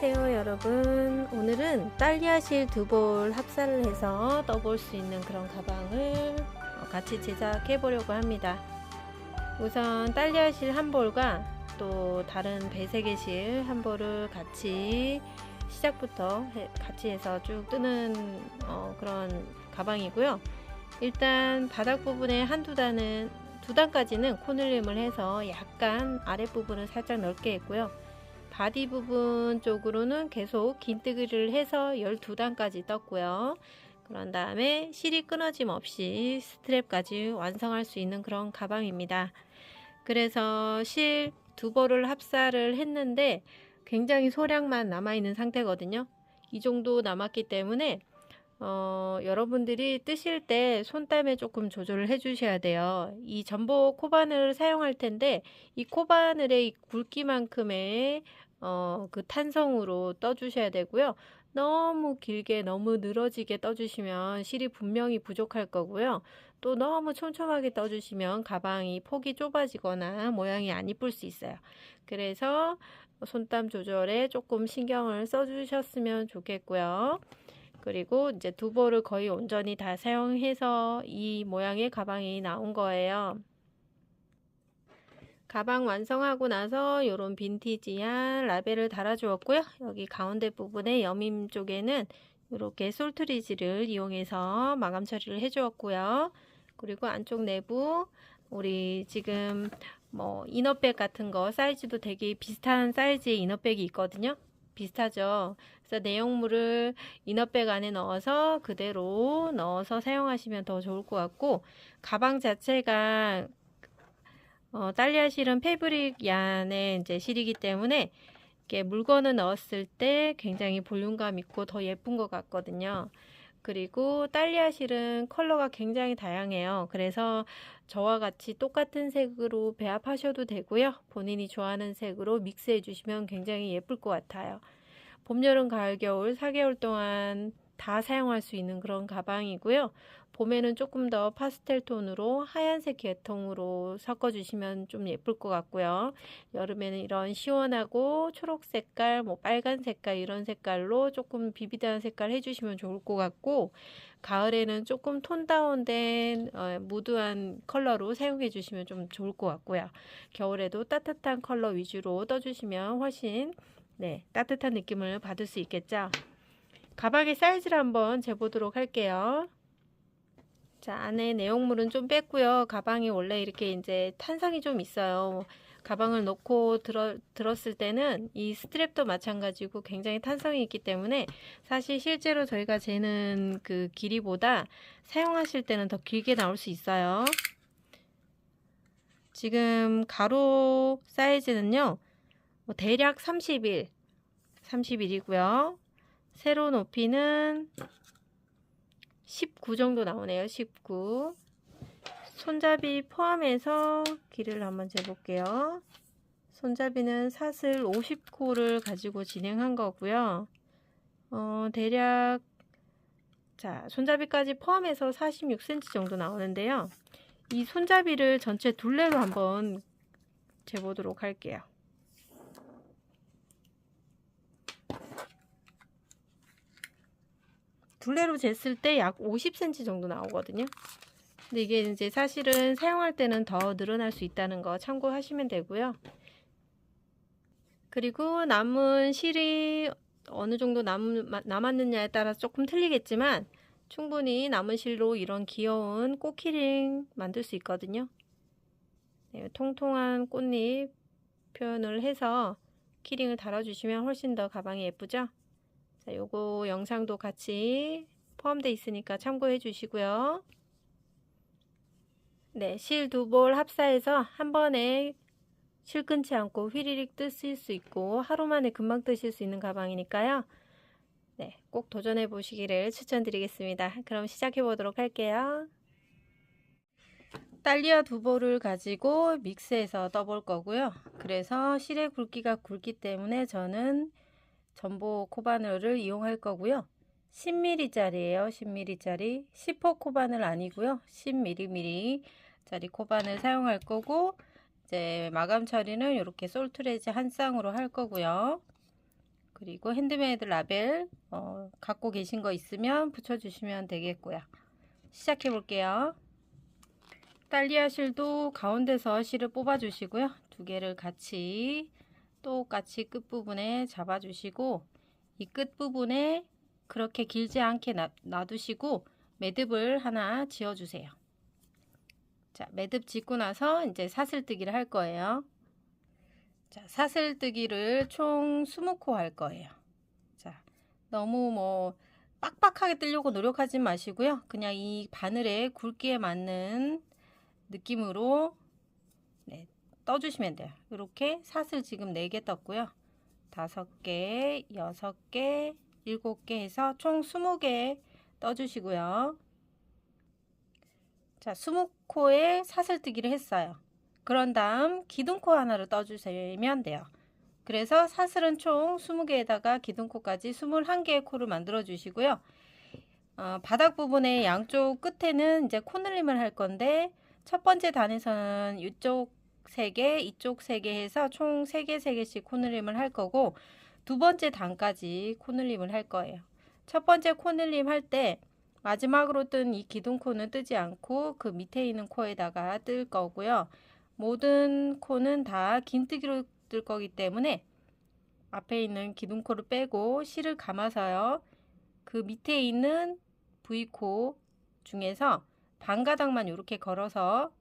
안녕하세요 여러분. 오늘은 딸기아실 두 볼 합사를 해서 떠볼 수 있는 그런 가방을 같이 제작해 보려고 합니다. 우선 딸기아실 한 볼과 또 다른 배색의 실 한 볼을 같이 시작부터 같이 해서 쭉 뜨는 그런 가방이고요. 일단 바닥 부분에 한두 단은 두 단까지는 코늘림을 해서 약간 아랫부분을 살짝 넓게 했고요. 바디 부분 쪽으로는 계속 긴뜨기를 해서 12단까지 떴고요. 그런 다음에 실이 끊어짐 없이 스트랩까지 완성할 수 있는 그런 가방입니다. 그래서 실 두 벌을 합사를 했는데 굉장히 소량만 남아있는 상태거든요. 이 정도 남았기 때문에 여러분들이 뜨실 때 손땀에 조금 조절을 해 주셔야 돼요. 이 전복 코바늘을 사용할 텐데 이 코바늘의 굵기만큼의 그 탄성으로 떠 주셔야 되고요. 너무 길게 너무 늘어지게 떠 주시면 실이 분명히 부족할 거고요. 또 너무 촘촘하게 떠 주시면 가방이 폭이 좁아지거나 모양이 안 이쁠 수 있어요. 그래서 손땀 조절에 조금 신경을 써 주셨으면 좋겠고요. 그리고 이제 두 볼을 거의 온전히 다 사용해서 이 모양의 가방이 나온 거예요. 가방 완성하고 나서 이런 빈티지한 라벨을 달아 주었고요. 여기 가운데 부분에 여밈 쪽에는 이렇게 솔트리지를 이용해서 마감 처리를 해 주었고요. 그리고 안쪽 내부 우리 지금 뭐 이너백 같은 거 사이즈도 되게 비슷한 사이즈의 이너백이 있거든요. 비슷하죠. 그래서 내용물을 이너백 안에 넣어서 그대로 넣어서 사용하시면 더 좋을 것 같고, 가방 자체가 딸리아 실은 패브릭 얀의 이제 실이기 때문에 이렇게 물건을 넣었을 때 굉장히 볼륨감 있고 더 예쁜 것 같거든요. 그리고 딸리아 실은 컬러가 굉장히 다양해요. 그래서 저와 같이 똑같은 색으로 배합하셔도 되고요. 본인이 좋아하는 색으로 믹스해 주시면 굉장히 예쁠 것 같아요. 봄, 여름, 가을, 겨울 4개월 동안 다 사용할 수 있는 그런 가방이고요. 봄에는 조금 더 파스텔 톤으로 하얀색 계통으로 섞어주시면 좀 예쁠 것 같고요. 여름에는 이런 시원하고 초록 색깔, 뭐 빨간 색깔 이런 색깔로 조금 비비드한 색깔 해주시면 좋을 것 같고, 가을에는 조금 톤 다운된 무드한 컬러로 사용해 주시면 좀 좋을 것 같고요. 겨울에도 따뜻한 컬러 위주로 떠주시면 훨씬 따뜻한 느낌을 받을 수 있겠죠. 가방의 사이즈를 한번 재보도록 할게요. 자, 안에 내용물은 좀 뺐고요. 가방이 원래 이렇게 이제 탄성이 좀 있어요. 가방을 놓고 들었을 때는 이 스트랩도 마찬가지고 굉장히 탄성이 있기 때문에 사실 실제로 저희가 재는 그 길이보다 사용하실 때는 더 길게 나올 수 있어요. 지금 가로 사이즈는요, 대략 31이고요. 세로 높이는 19 정도 나오네요. 19. 손잡이 포함해서 길이를 한번 재볼게요. 손잡이는 사슬 50코를 가지고 진행한 거고요. 대략 자, 손잡이까지 포함해서 46cm 정도 나오는데요. 이 손잡이를 전체 둘레로 한번 재보도록 할게요. 둘레로 쟀을 때 약 50cm 정도 나오거든요. 근데 이게 이제 사실은 사용할 때는 더 늘어날 수 있다는 거 참고하시면 되고요. 그리고 남은 실이 어느 정도 남았느냐에 따라서 조금 틀리겠지만 충분히 남은 실로 이런 귀여운 꽃키링 만들 수 있거든요. 네, 통통한 꽃잎 표현을 해서 키링을 달아주시면 훨씬 더 가방이 예쁘죠? 자, 요거 영상도 같이 포함되어 있으니까 참고해 주시고요. 네, 실 두 볼 합사해서 한 번에 실 끊지 않고 휘리릭 뜨실 수 있고 하루 만에 금방 뜨실 수 있는 가방이니까요. 네, 꼭 도전해 보시기를 추천드리겠습니다. 그럼 시작해 보도록 할게요. 딸리아 두 볼을 가지고 믹스해서 떠볼 거고요. 그래서 실의 굵기가 굵기 때문에 저는 전복 코바늘을 이용할 거고요. 10mm 짜리예요. 10mm 짜리 10호 코바늘 아니고요. 10mm 짜리 코바늘 사용할 거고, 이제 마감 처리는 이렇게 솔트레지 한 쌍으로 할 거고요. 그리고 핸드메이드 라벨 갖고 계신 거 있으면 붙여주시면 되겠고요. 시작해 볼게요. 달리아 실도 가운데서 실을 뽑아 주시고요. 두 개를 같이 똑같이 끝부분에 잡아 주시고, 이 끝부분에 그렇게 길지 않게 놔두시고 매듭을 하나 지어 주세요. 자, 매듭 짓고 나서 이제 사슬뜨기를 할 거예요. 자, 사슬뜨기를 총 20코 할 거예요. 자, 너무 빡빡하게 뜨려고 노력하지 마시고요. 그냥 이 바늘의 굵기에 맞는 느낌으로 떠주시면 돼요. 이렇게 사슬 지금 4개 떴고요. 5개, 6개, 7개 해서 총 20개 떠주시고요. 자, 20코에 사슬뜨기를 했어요. 그런 다음 기둥코 하나를 떠주시면 돼요. 그래서 사슬은 총 20개에다가 기둥코까지 21개의 코를 만들어 주시고요. 바닥 부분의 양쪽 끝에는 이제 코늘림을 할 건데, 첫 번째 단에서는 이쪽 3개, 이쪽 3개 해서 총 3개, 3개씩 코늘림을 할 거고, 두 번째 단까지 코늘림을 할 거예요. 첫 번째 코늘림 할 때 마지막으로 뜬 이 기둥코는 뜨지 않고 그 밑에 있는 코에다가 뜰 거고요. 모든 코는 다 긴뜨기로 뜰 거기 때문에 앞에 있는 기둥코를 빼고 실을 감아서요. 그 밑에 있는 V코 중에서 반가닥만 이렇게 걸어서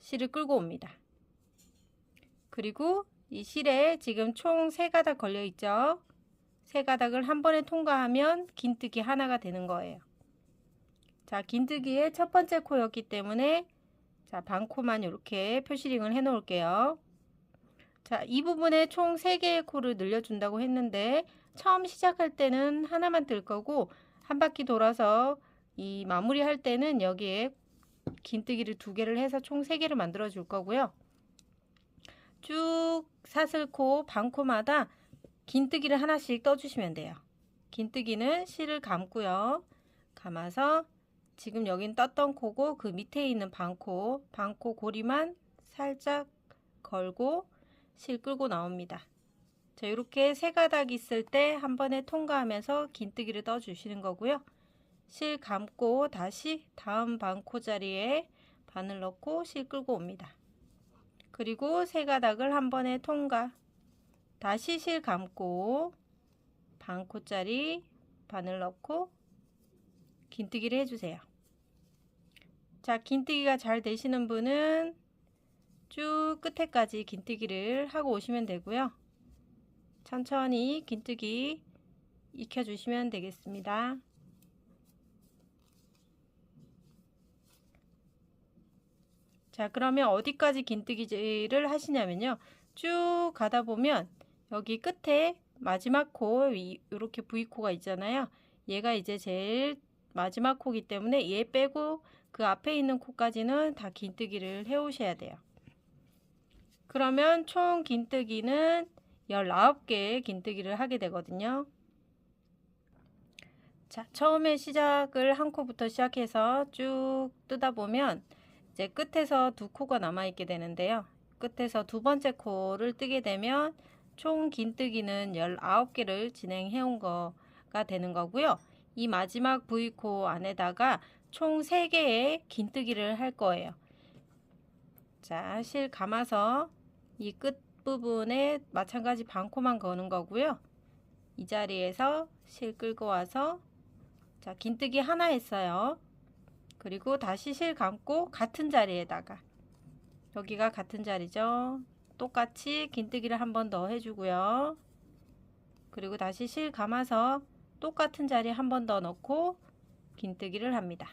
실을 끌고 옵니다. 그리고 이 실에 지금 총 3가닥 걸려 있죠. 3가닥을 한 번에 통과하면 긴뜨기 하나가 되는 거예요. 자, 긴뜨기의 첫 번째 코였기 때문에 자, 반코만 이렇게 표시링을 해 놓을게요. 자, 이 부분에 총 3개의 코를 늘려준다고 했는데, 처음 시작할 때는 하나만 뜰 거고, 한 바퀴 돌아서 이 마무리 할 때는 여기에 긴뜨기를 2개를 해서 총 3개를 만들어 줄 거고요. 쭉 사슬코 반코마다 긴뜨기를 하나씩 떠주시면 돼요. 긴뜨기는 실을 감고요. 감아서 지금 여긴 떴던 코고 그 밑에 있는 반코 고리만 살짝 걸고 실 끌고 나옵니다. 자, 이렇게 3가닥 있을 때 한 번에 통과하면서 긴뜨기를 떠 주시는 거고요. 실 감고 다시 다음 반코 자리에 바늘 넣고 실 끌고 옵니다. 그리고 3가닥을 한 번에 통과, 다시 실 감고 반코짜리 바늘 넣고 긴뜨기를 해주세요. 자, 긴뜨기가 잘 되시는 분은 쭉 끝에까지 긴뜨기를 하고 오시면 되고요. 천천히 긴뜨기 익혀주시면 되겠습니다. 자, 그러면 어디까지 긴뜨기를 하시냐면요. 쭉 가다 보면 여기 끝에 마지막 코, 이렇게 V코가 있잖아요. 얘가 이제 제일 마지막 코기 때문에 얘 빼고 그 앞에 있는 코까지는 다 긴뜨기를 해 오셔야 돼요. 그러면 총 긴뜨기는 19개의 긴뜨기를 하게 되거든요. 자, 처음에 시작을 한 코부터 시작해서 쭉 뜨다 보면 이제 끝에서 2코가 남아 있게 되는데요. 끝에서 두 번째 코를 뜨게 되면 총 긴뜨기는 19개를 진행해 온 거가 되는 거고요. 이 마지막 V코 안에다가 총 3개의 긴뜨기를 할 거예요. 자, 실 감아서 이 끝부분에 마찬가지 반코만 거는 거고요. 이 자리에서 실 끌고 와서 자, 긴뜨기 하나 했어요. 그리고 다시 실 감고 같은 자리에다가, 여기가 같은 자리죠. 똑같이 긴뜨기를 한 번 더 해주고요. 그리고 다시 실 감아서 똑같은 자리에 한 번 더 넣고 긴뜨기를 합니다.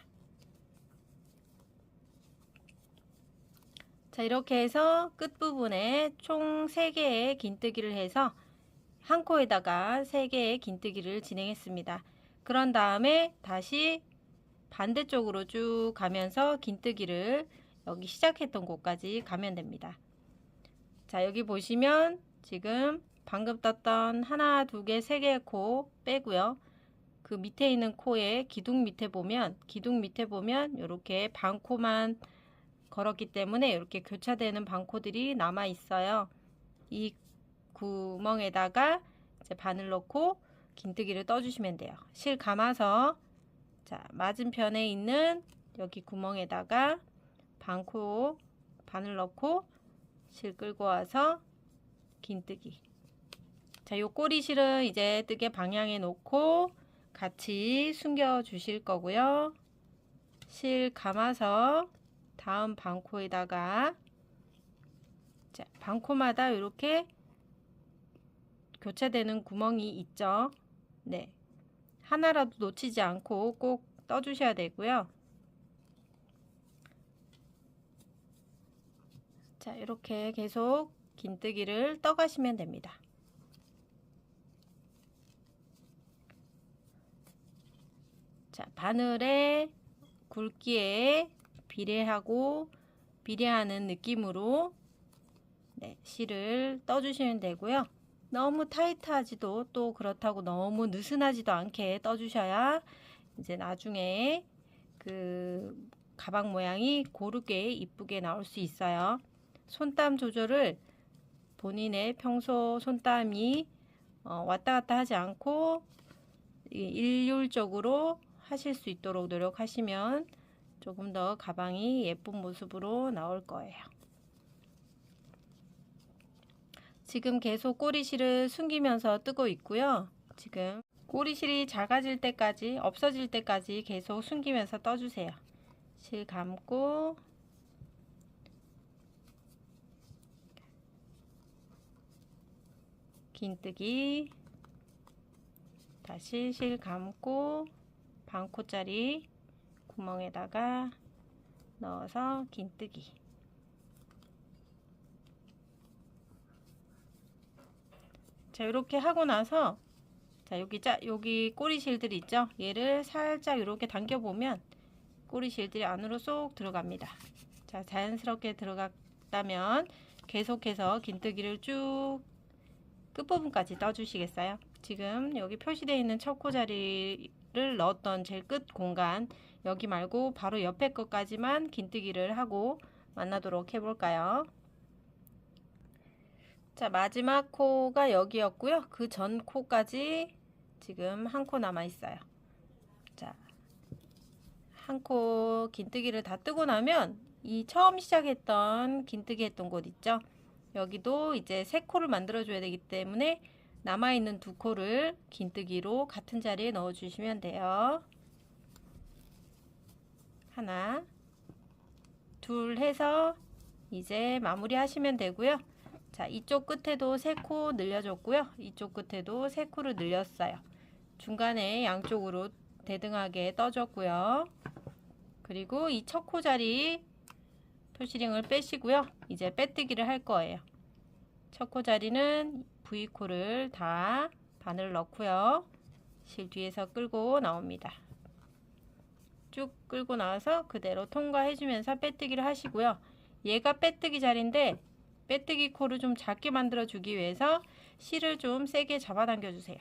자, 이렇게 해서 끝부분에 총 3개의 긴뜨기를 해서 한 코에다가 3개의 긴뜨기를 진행했습니다. 그런 다음에 다시 반대쪽으로 쭉 가면서 긴뜨기를 여기 시작했던 곳까지 가면 됩니다. 자, 여기 보시면 지금 방금 떴던 하나, 2개, 3개의 코 빼고요. 그 밑에 있는 코에 기둥 밑에 보면 이렇게 반코만 걸었기 때문에 이렇게 교차되는 반코들이 남아 있어요. 이 구멍에다가 이제 바늘 넣고 긴뜨기를 떠주시면 돼요. 실 감아서 자, 맞은편에 있는 여기 구멍에다가 반코 바늘 넣고 실 끌고 와서 긴뜨기. 자, 요 꼬리실은 이제 뜨개 방향에 놓고 같이 숨겨 주실 거고요. 실 감아서 다음 반코에다가 자, 반코마다 이렇게 교차되는 구멍이 있죠. 네. 하나라도 놓치지 않고 꼭 떠주셔야 되고요. 자, 이렇게 계속 긴뜨기를 떠가시면 됩니다. 자, 바늘의 굵기에 비례하는 느낌으로 네, 실을 떠주시면 되고요. 너무 타이트하지도 또 그렇다고 너무 느슨하지도 않게 떠주셔야 이제 나중에 그 가방 모양이 고르게 이쁘게 나올 수 있어요. 손땀 조절을 본인의 평소 손땀이 왔다 갔다 하지 않고 일률적으로 하실 수 있도록 노력하시면 조금 더 가방이 예쁜 모습으로 나올 거예요. 지금 계속 꼬리실을 숨기면서 뜨고 있고요. 지금 꼬리실이 작아질 때까지 없어질 때까지 계속 숨기면서 떠주세요. 실 감고 긴뜨기 다시 실 감고 반코짜리 구멍에다가 넣어서 긴뜨기. 자, 이렇게 하고 나서 자, 여기 꼬리실들 있죠? 얘를 살짝 이렇게 당겨 보면 꼬리실들이 안으로 쏙 들어갑니다. 자, 자연스럽게 들어갔다면 계속해서 긴뜨기를 쭉 끝부분까지 떠주시겠어요? 지금 여기 표시되어 있는 첫 코자리를 넣었던 제일 끝 공간 여기 말고 바로 옆에 것까지만 긴뜨기를 하고 만나도록 해볼까요? 자, 마지막 코가 여기였고요. 그 전 코까지 지금 한 코 남아 있어요. 자, 한 코 긴뜨기를 다 뜨고 나면 이 처음 시작했던 긴뜨기 했던 곳 있죠? 여기도 이제 세 코를 만들어 줘야 되기 때문에 남아있는 두 코를 긴뜨기로 같은 자리에 넣어 주시면 돼요. 하나, 둘 해서 이제 마무리 하시면 되고요. 자, 이쪽 끝에도 3코 늘려줬고요. 이쪽 끝에도 3코를 늘렸어요. 중간에 양쪽으로 대등하게 떠줬고요. 그리고 이 첫 코 자리 표시링을 빼시고요. 이제 빼뜨기를 할 거예요. 첫 코 자리는 V코를 다 바늘 넣고요. 실 뒤에서 끌고 나옵니다. 쭉 끌고 나와서 그대로 통과해 주면서 빼뜨기를 하시고요. 얘가 빼뜨기 자리인데 빼뜨기 코를 좀 작게 만들어 주기 위해서 실을 좀 세게 잡아당겨 주세요.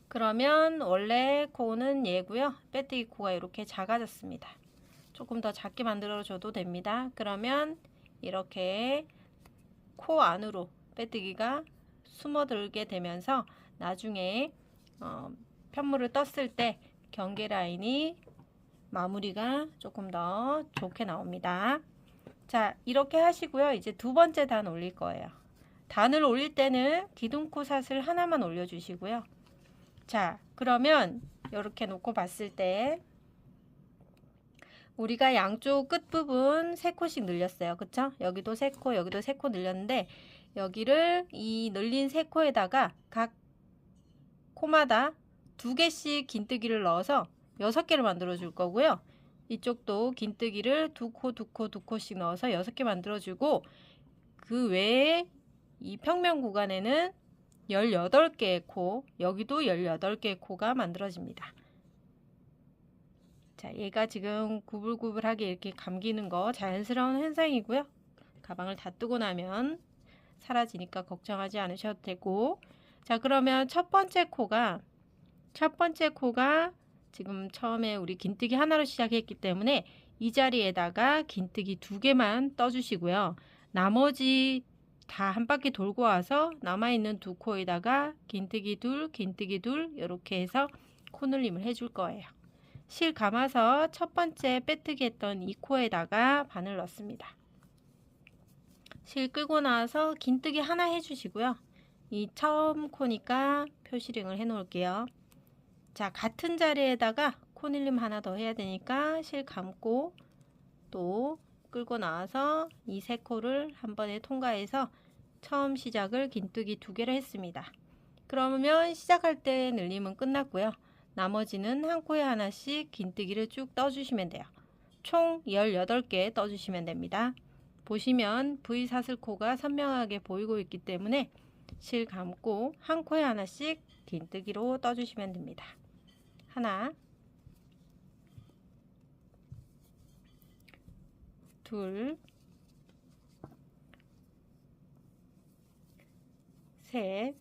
그러면 원래 코는 얘고요. 빼뜨기 코가 이렇게 작아졌습니다. 조금 더 작게 만들어 줘도 됩니다. 그러면 이렇게 코 안으로 빼뜨기가 숨어들게 되면서 나중에 편물을 떴을 때 경계 라인이 마무리가 조금 더 좋게 나옵니다. 자, 이렇게 하시고요. 이제 두 번째 단 올릴 거예요. 단을 올릴 때는 기둥코 삿을 하나만 올려주시고요. 자, 그러면 이렇게 놓고 봤을 때 우리가 양쪽 끝부분 3코씩 늘렸어요. 그쵸? 여기도 3코, 여기도 3코 늘렸는데 여기를 이 늘린 3코에다가 각 코마다 2개씩 긴뜨기를 넣어서 6개를 만들어 줄 거고요. 이쪽도 긴뜨기를 2코, 2코, 2코씩 넣어서 6개 만들어 주고 그 외에 이 평면 구간에는 18개의 코, 여기도 18개의 코가 만들어집니다. 자, 얘가 지금 구불구불하게 이렇게 감기는 거 자연스러운 현상이고요. 가방을 다 뜨고 나면 사라지니까 걱정하지 않으셔도 되고, 자, 그러면 첫 번째 코가 지금 처음에 우리 긴뜨기 하나로 시작했기 때문에 이 자리에다가 긴뜨기 2개만 떠주시고요. 나머지 다 한 바퀴 돌고 와서 남아있는 두 코에다가 긴뜨기 둘, 긴뜨기 둘 이렇게 해서 코늘림을 해줄 거예요. 실 감아서 첫 번째 빼뜨기 했던 이 코에다가 바늘 넣습니다. 실 끌고 나와서 긴뜨기 하나 해주시고요. 이 처음 코니까 표시링을 해 놓을게요. 자, 같은 자리에다가 코늘림 하나 더 해야 되니까 실 감고 또 끌고 나와서 이 세 코를 한 번에 통과해서 처음 시작을 긴뜨기 두 개를 했습니다. 그러면 시작할 때 늘림은 끝났고요. 나머지는 한 코에 하나씩 긴뜨기를 쭉 떠주시면 돼요. 총 18개 떠주시면 됩니다. 보시면 V사슬코가 선명하게 보이고 있기 때문에 실 감고 한 코에 하나씩 긴뜨기로 떠주시면 됩니다. 하나, 둘, 셋.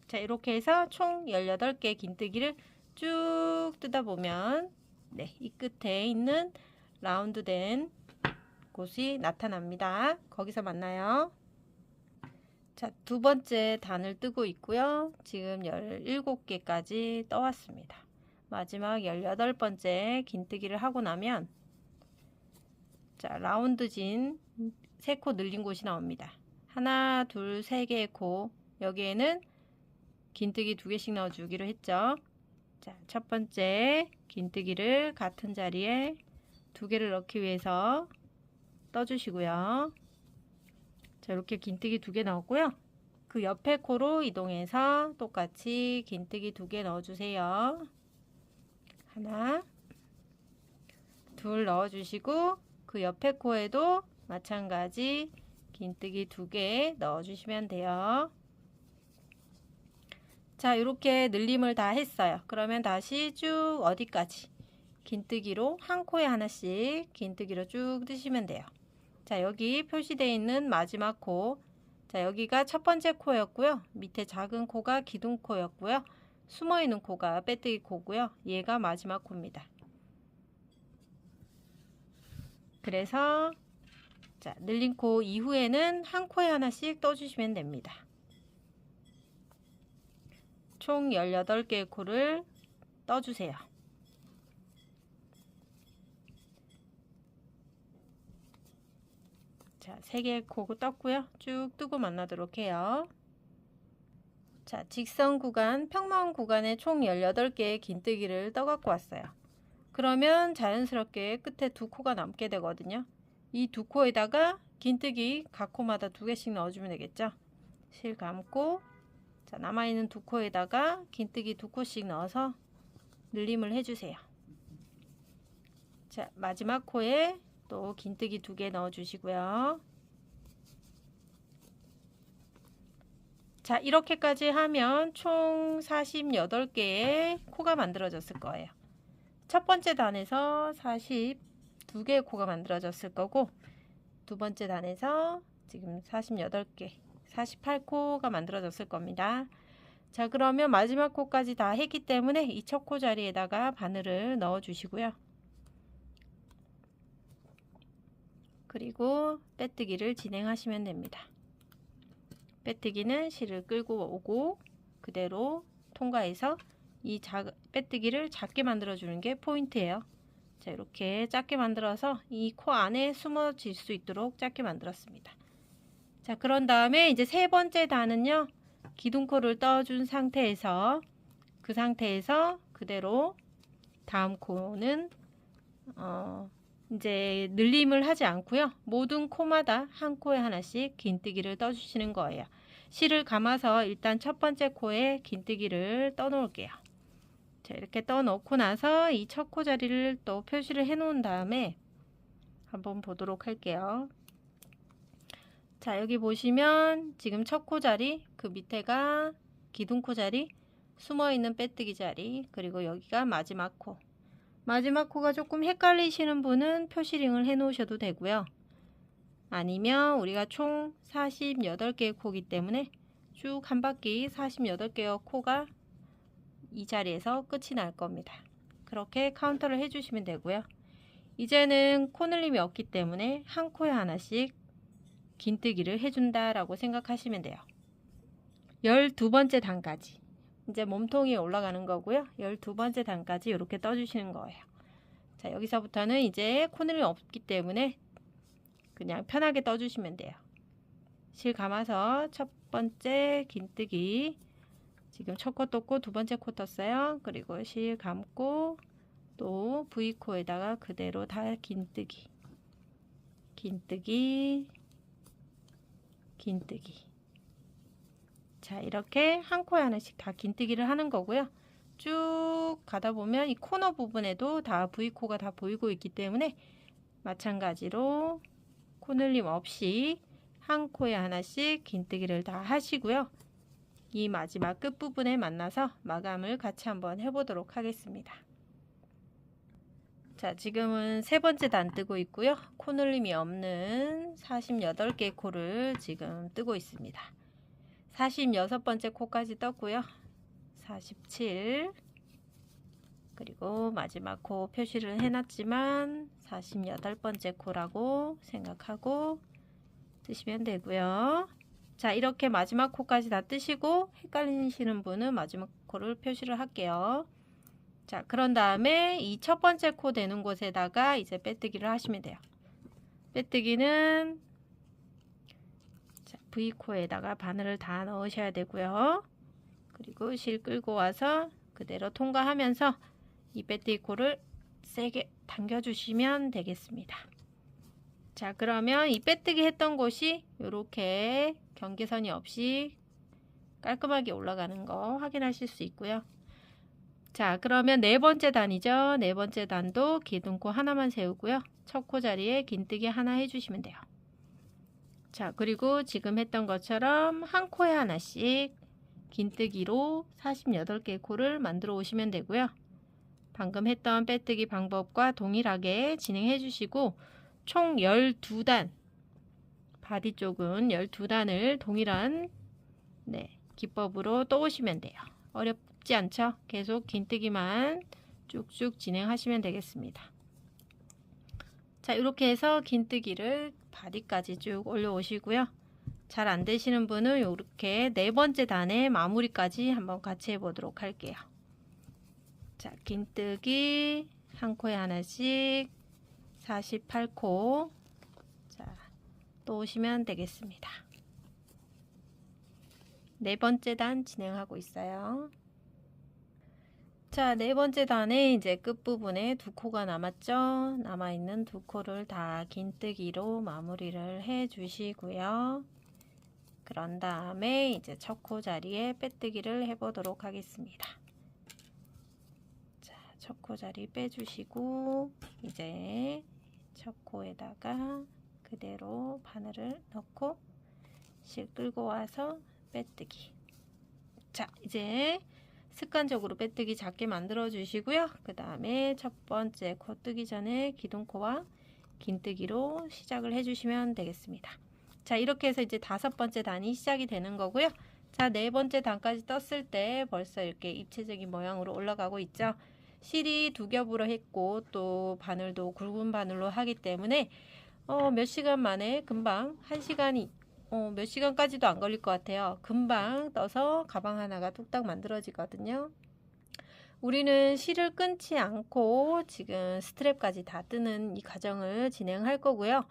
자, 이렇게 해서 총 18개 긴뜨기를 쭉 뜯어 보면 이 끝에 있는 라운드 된 곳이 나타납니다. 거기서 만나요. 자, 두 번째 단을 뜨고 있고요. 지금 17개까지 떠왔습니다. 마지막 18번째 긴뜨기를 하고 나면 자, 라운드 진 3코 늘린 곳이 나옵니다. 하나, 둘, 3개의 코. 여기에는 긴뜨기 2개씩 넣어주기로 했죠. 자, 첫 번째 긴뜨기를 같은 자리에 2개를 넣기 위해서 떠주시고요. 자, 이렇게 긴뜨기 2개 넣었고요. 그 옆에 코로 이동해서 똑같이 긴뜨기 2개 넣어주세요. 하나, 둘 넣어주시고 그 옆에 코에도 마찬가지 긴뜨기 2개 넣어주시면 돼요. 자, 이렇게 늘림을 다 했어요. 그러면 다시 쭉 어디까지 긴뜨기로 한 코에 하나씩 긴뜨기로 쭉 뜨시면 돼요. 자, 여기 표시되어 있는 마지막 코, 자, 여기가 첫 번째 코였고요. 밑에 작은 코가 기둥코였고요. 숨어있는 코가 빼뜨기 코고요. 얘가 마지막 코입니다. 그래서 자, 늘린 코 이후에는 한 코에 하나씩 떠주시면 됩니다. 총 18개의 코를 떠주세요. 자, 3개의 코 떴고요. 쭉 뜨고 만나도록 해요. 자, 직선 구간, 평마원 구간에 총 18개의 긴뜨기를 떠갖고 왔어요. 그러면 자연스럽게 끝에 두 코가 남게 되거든요. 이 두 코에다가 긴뜨기 각 코마다 2개씩 넣어주면 되겠죠. 실 감고 자, 남아있는 두 코에다가 긴뜨기 2코씩 넣어서 늘림을 해주세요. 자, 마지막 코에 또 긴뜨기 2개 넣어주시고요. 자, 이렇게까지 하면 총 48개의 코가 만들어졌을 거예요. 첫 번째 단에서 42개의 코가 만들어졌을 거고 두 번째 단에서 지금 48개, 48코가 만들어졌을 겁니다. 자, 그러면 마지막 코까지 다 했기 때문에 이 첫 코 자리에다가 바늘을 넣어 주시고요. 그리고 빼뜨기를 진행하시면 됩니다. 빼뜨기는 실을 끌고 오고 그대로 통과해서 이 빼뜨기를 작게 만들어 주는 게 포인트예요. 자, 이렇게 작게 만들어서 이 코 안에 숨어질 수 있도록 작게 만들었습니다. 자, 그런 다음에 이제 세 번째 단은요, 기둥코를 떠준 상태에서 그 상태에서 그대로 다음 코는 이제 늘림을 하지 않고요. 모든 코마다 한 코에 하나씩 긴뜨기를 떠주시는 거예요. 실을 감아서 일단 첫 번째 코에 긴뜨기를 떠 놓을게요. 자, 이렇게 떠 놓고 나서 이 첫 코 자리를 또 표시를 해 놓은 다음에 한번 보도록 할게요. 자, 여기 보시면 지금 첫 코 자리, 그 밑에가 기둥코 자리, 숨어있는 빼뜨기 자리, 그리고 여기가 마지막 코. 마지막 코가 조금 헷갈리시는 분은 표시링을 해 놓으셔도 되고요. 아니면 우리가 총 48개의 코이기 때문에 쭉 한 바퀴 48개의 코가 이 자리에서 끝이 날 겁니다. 그렇게 카운터를 해주시면 되고요. 이제는 코늘림이 없기 때문에 한 코에 하나씩 긴뜨기를 해준다 라고 생각하시면 돼요. 12번째 단까지 이제 몸통이 올라가는 거고요. 12번째 단까지 이렇게 떠주시는 거예요. 자, 여기서부터는 이제 코늘이 없기 때문에 그냥 편하게 떠주시면 돼요. 실 감아서 첫 번째 긴뜨기, 지금 첫 코 떴고 두 번째 코 떴어요. 그리고 실 감고 또 V코에다가 그대로 다 긴뜨기, 긴뜨기, 긴뜨기. 자, 이렇게 한 코에 하나씩 다 긴뜨기를 하는 거고요. 쭉 가다 보면 이 코너 부분에도 다 V코가 다 보이고 있기 때문에 마찬가지로 코늘림 없이 한 코에 하나씩 긴뜨기를 다 하시고요. 이 마지막 끝부분에 만나서 마감을 같이 한번 해보도록 하겠습니다. 자, 지금은 세 번째 단 뜨고 있고요. 코늘림이 없는 48개 코를 지금 뜨고 있습니다. 46번째 코까지 떴고요. 47, 그리고 마지막 코 표시를 해놨지만 48번째 코라고 생각하고 뜨시면 되고요. 자, 이렇게 마지막 코까지 다 뜨시고 헷갈리시는 분은 마지막 코를 표시를 할게요. 자, 그런 다음에 이 첫 번째 코 되는 곳에다가 이제 빼뜨기를 하시면 돼요. 빼뜨기는 자, V코에다가 바늘을 다 넣으셔야 되고요. 그리고 실 끌고 와서 그대로 통과하면서 이 빼뜨기 코를 세게 당겨주시면 되겠습니다. 자, 그러면 이 빼뜨기 했던 곳이 이렇게 경계선이 없이 깔끔하게 올라가는 거 확인하실 수 있고요. 자, 그러면 네 번째 단이죠. 네 번째 단도 기둥코 하나만 세우고요. 첫 코 자리에 긴뜨기 하나 해주시면 돼요. 자, 그리고 지금 했던 것처럼 한 코에 하나씩 긴뜨기로 48개 코를 만들어 오시면 되고요. 방금 했던 빼뜨기 방법과 동일하게 진행해 주시고 총 12단, 바디 쪽은 12단을 동일한 기법으로 떠오시면 돼요. 어렵지 않죠? 계속 긴뜨기만 쭉쭉 진행하시면 되겠습니다. 자, 이렇게 해서 긴뜨기를 바디까지 쭉 올려오시고요. 잘 안되시는 분은 이렇게 네 번째 단의 마무리까지 한번 같이 해보도록 할게요. 자, 긴뜨기 한 코에 하나씩 48코 자, 또 오시면 되겠습니다. 네 번째 단 진행하고 있어요. 자, 네 번째 단에 이제 끝부분에 두 코가 남았죠. 남아있는 두 코를 다 긴뜨기로 마무리를 해 주시고요. 그런 다음에 이제 첫 코 자리에 빼뜨기를 해보도록 하겠습니다. 자, 첫 코 자리 빼주시고 이제 첫 코에다가 그대로 바늘을 넣고 실 끌고 와서 빼뜨기. 자, 이제 습관적으로 빼뜨기 작게 만들어 주시고요. 그 다음에 첫 번째 코 뜨기 전에 기둥코와 긴뜨기로 시작을 해주시면 되겠습니다. 자, 이렇게 해서 이제 다섯 번째 단이 시작이 되는 거고요. 자, 네 번째 단까지 떴을 때 벌써 이렇게 입체적인 모양으로 올라가고 있죠. 실이 두 겹으로 했고 또 바늘도 굵은 바늘로 하기 때문에 몇 시간 만에 금방 몇 시간까지도 안 걸릴 것 같아요. 금방 떠서 가방 하나가 뚝딱 만들어지거든요. 우리는 실을 끊지 않고 지금 스트랩까지 다 뜨는 이 과정을 진행할 거고요.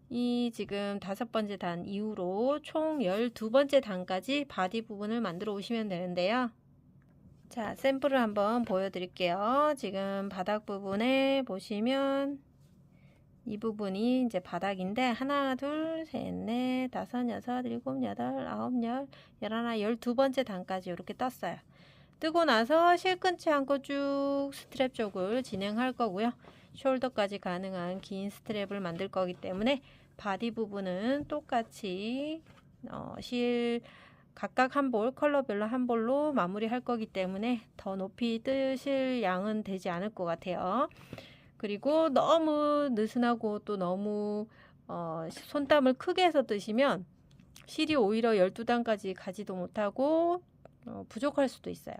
이 지금 다섯 번째 단 이후로 총 12번째 단까지 바디 부분을 만들어 오시면 되는데요. 자, 샘플을 한번 보여드릴게요. 지금 바닥 부분에 보시면 이 부분이 이제 바닥인데 하나, 둘, 셋, 넷, 다섯, 여섯, 일곱, 여덟, 아홉, 열, 열하나, 12번째 단까지 이렇게 떴어요. 뜨고 나서 실 끊지 않고 쭉 스트랩 쪽을 진행할 거고요. 숄더까지 가능한 긴 스트랩을 만들 거기 때문에 바디 부분은 똑같이 실 각각 한 볼, 컬러별로 한 볼로 마무리할 거기 때문에 더 높이 뜨실 양은 되지 않을 것 같아요. 그리고 너무 느슨하고 또 너무 손땀을 크게 해서 뜨시면 실이 오히려 12단까지 가지도 못하고 부족할 수도 있어요.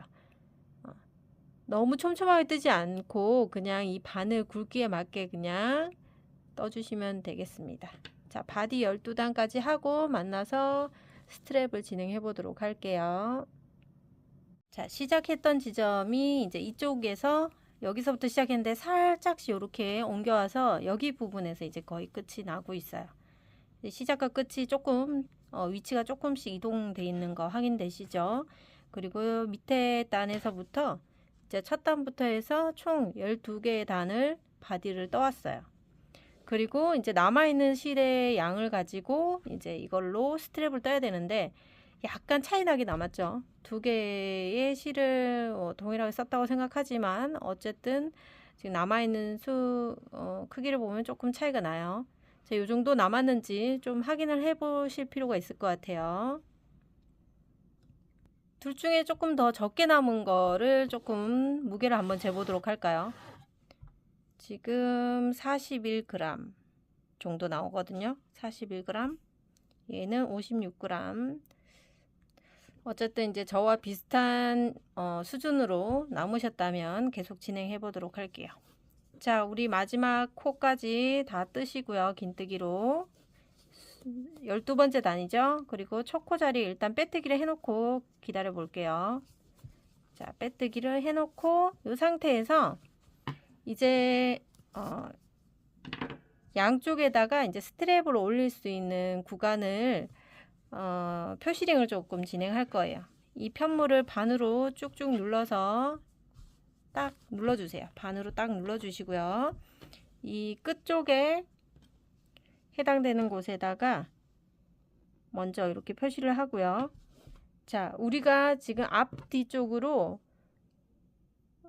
너무 촘촘하게 뜨지 않고 그냥 이 바늘 굵기에 맞게 그냥 떠주시면 되겠습니다. 자, 바디 12단까지 하고 만나서 스트랩을 진행해 보도록 할게요. 자, 시작했던 지점이 이제 이쪽에서 여기서부터 시작했는데 살짝씩 이렇게 옮겨와서 여기 부분에서 이제 거의 끝이 나고 있어요. 시작과 끝이 조금 위치가 조금씩 이동돼 있는 거 확인되시죠? 그리고 밑에 단에서부터 이제 첫 단부터 해서 총 12개의 단을 바디를 떠왔어요. 그리고 이제 남아있는 실의 양을 가지고 이제 이걸로 스트랩을 떠야 되는데 약간 차이 나게 남았죠. 두 개의 실을 동일하게 썼다고 생각하지만 어쨌든 지금 남아있는 크기를 보면 조금 차이가 나요. 자, 이 정도 남았는지 좀 확인을 해 보실 필요가 있을 것 같아요. 둘 중에 조금 더 적게 남은 거를 조금 무게를 한번 재보도록 할까요? 지금 41g 정도 나오거든요. 41g. 얘는 56g. 어쨌든 이제 저와 비슷한 수준으로 남으셨다면 계속 진행해 보도록 할게요. 자, 우리 마지막 코까지 다 뜨시고요. 긴뜨기로 12번째 단이죠. 그리고 첫 코 자리 일단 빼뜨기를 해놓고 기다려 볼게요. 자, 빼뜨기를 해놓고 이 상태에서 이제 양쪽에다가 이제 스트랩을 올릴 수 있는 구간을 표시링을 조금 진행할 거예요. 이 편물을 반으로 쭉쭉 눌러서 딱 눌러주세요. 반으로 딱 눌러주시고요. 이 끝쪽에 해당되는 곳에다가 먼저 이렇게 표시를 하고요. 자, 우리가 지금 앞뒤 쪽으로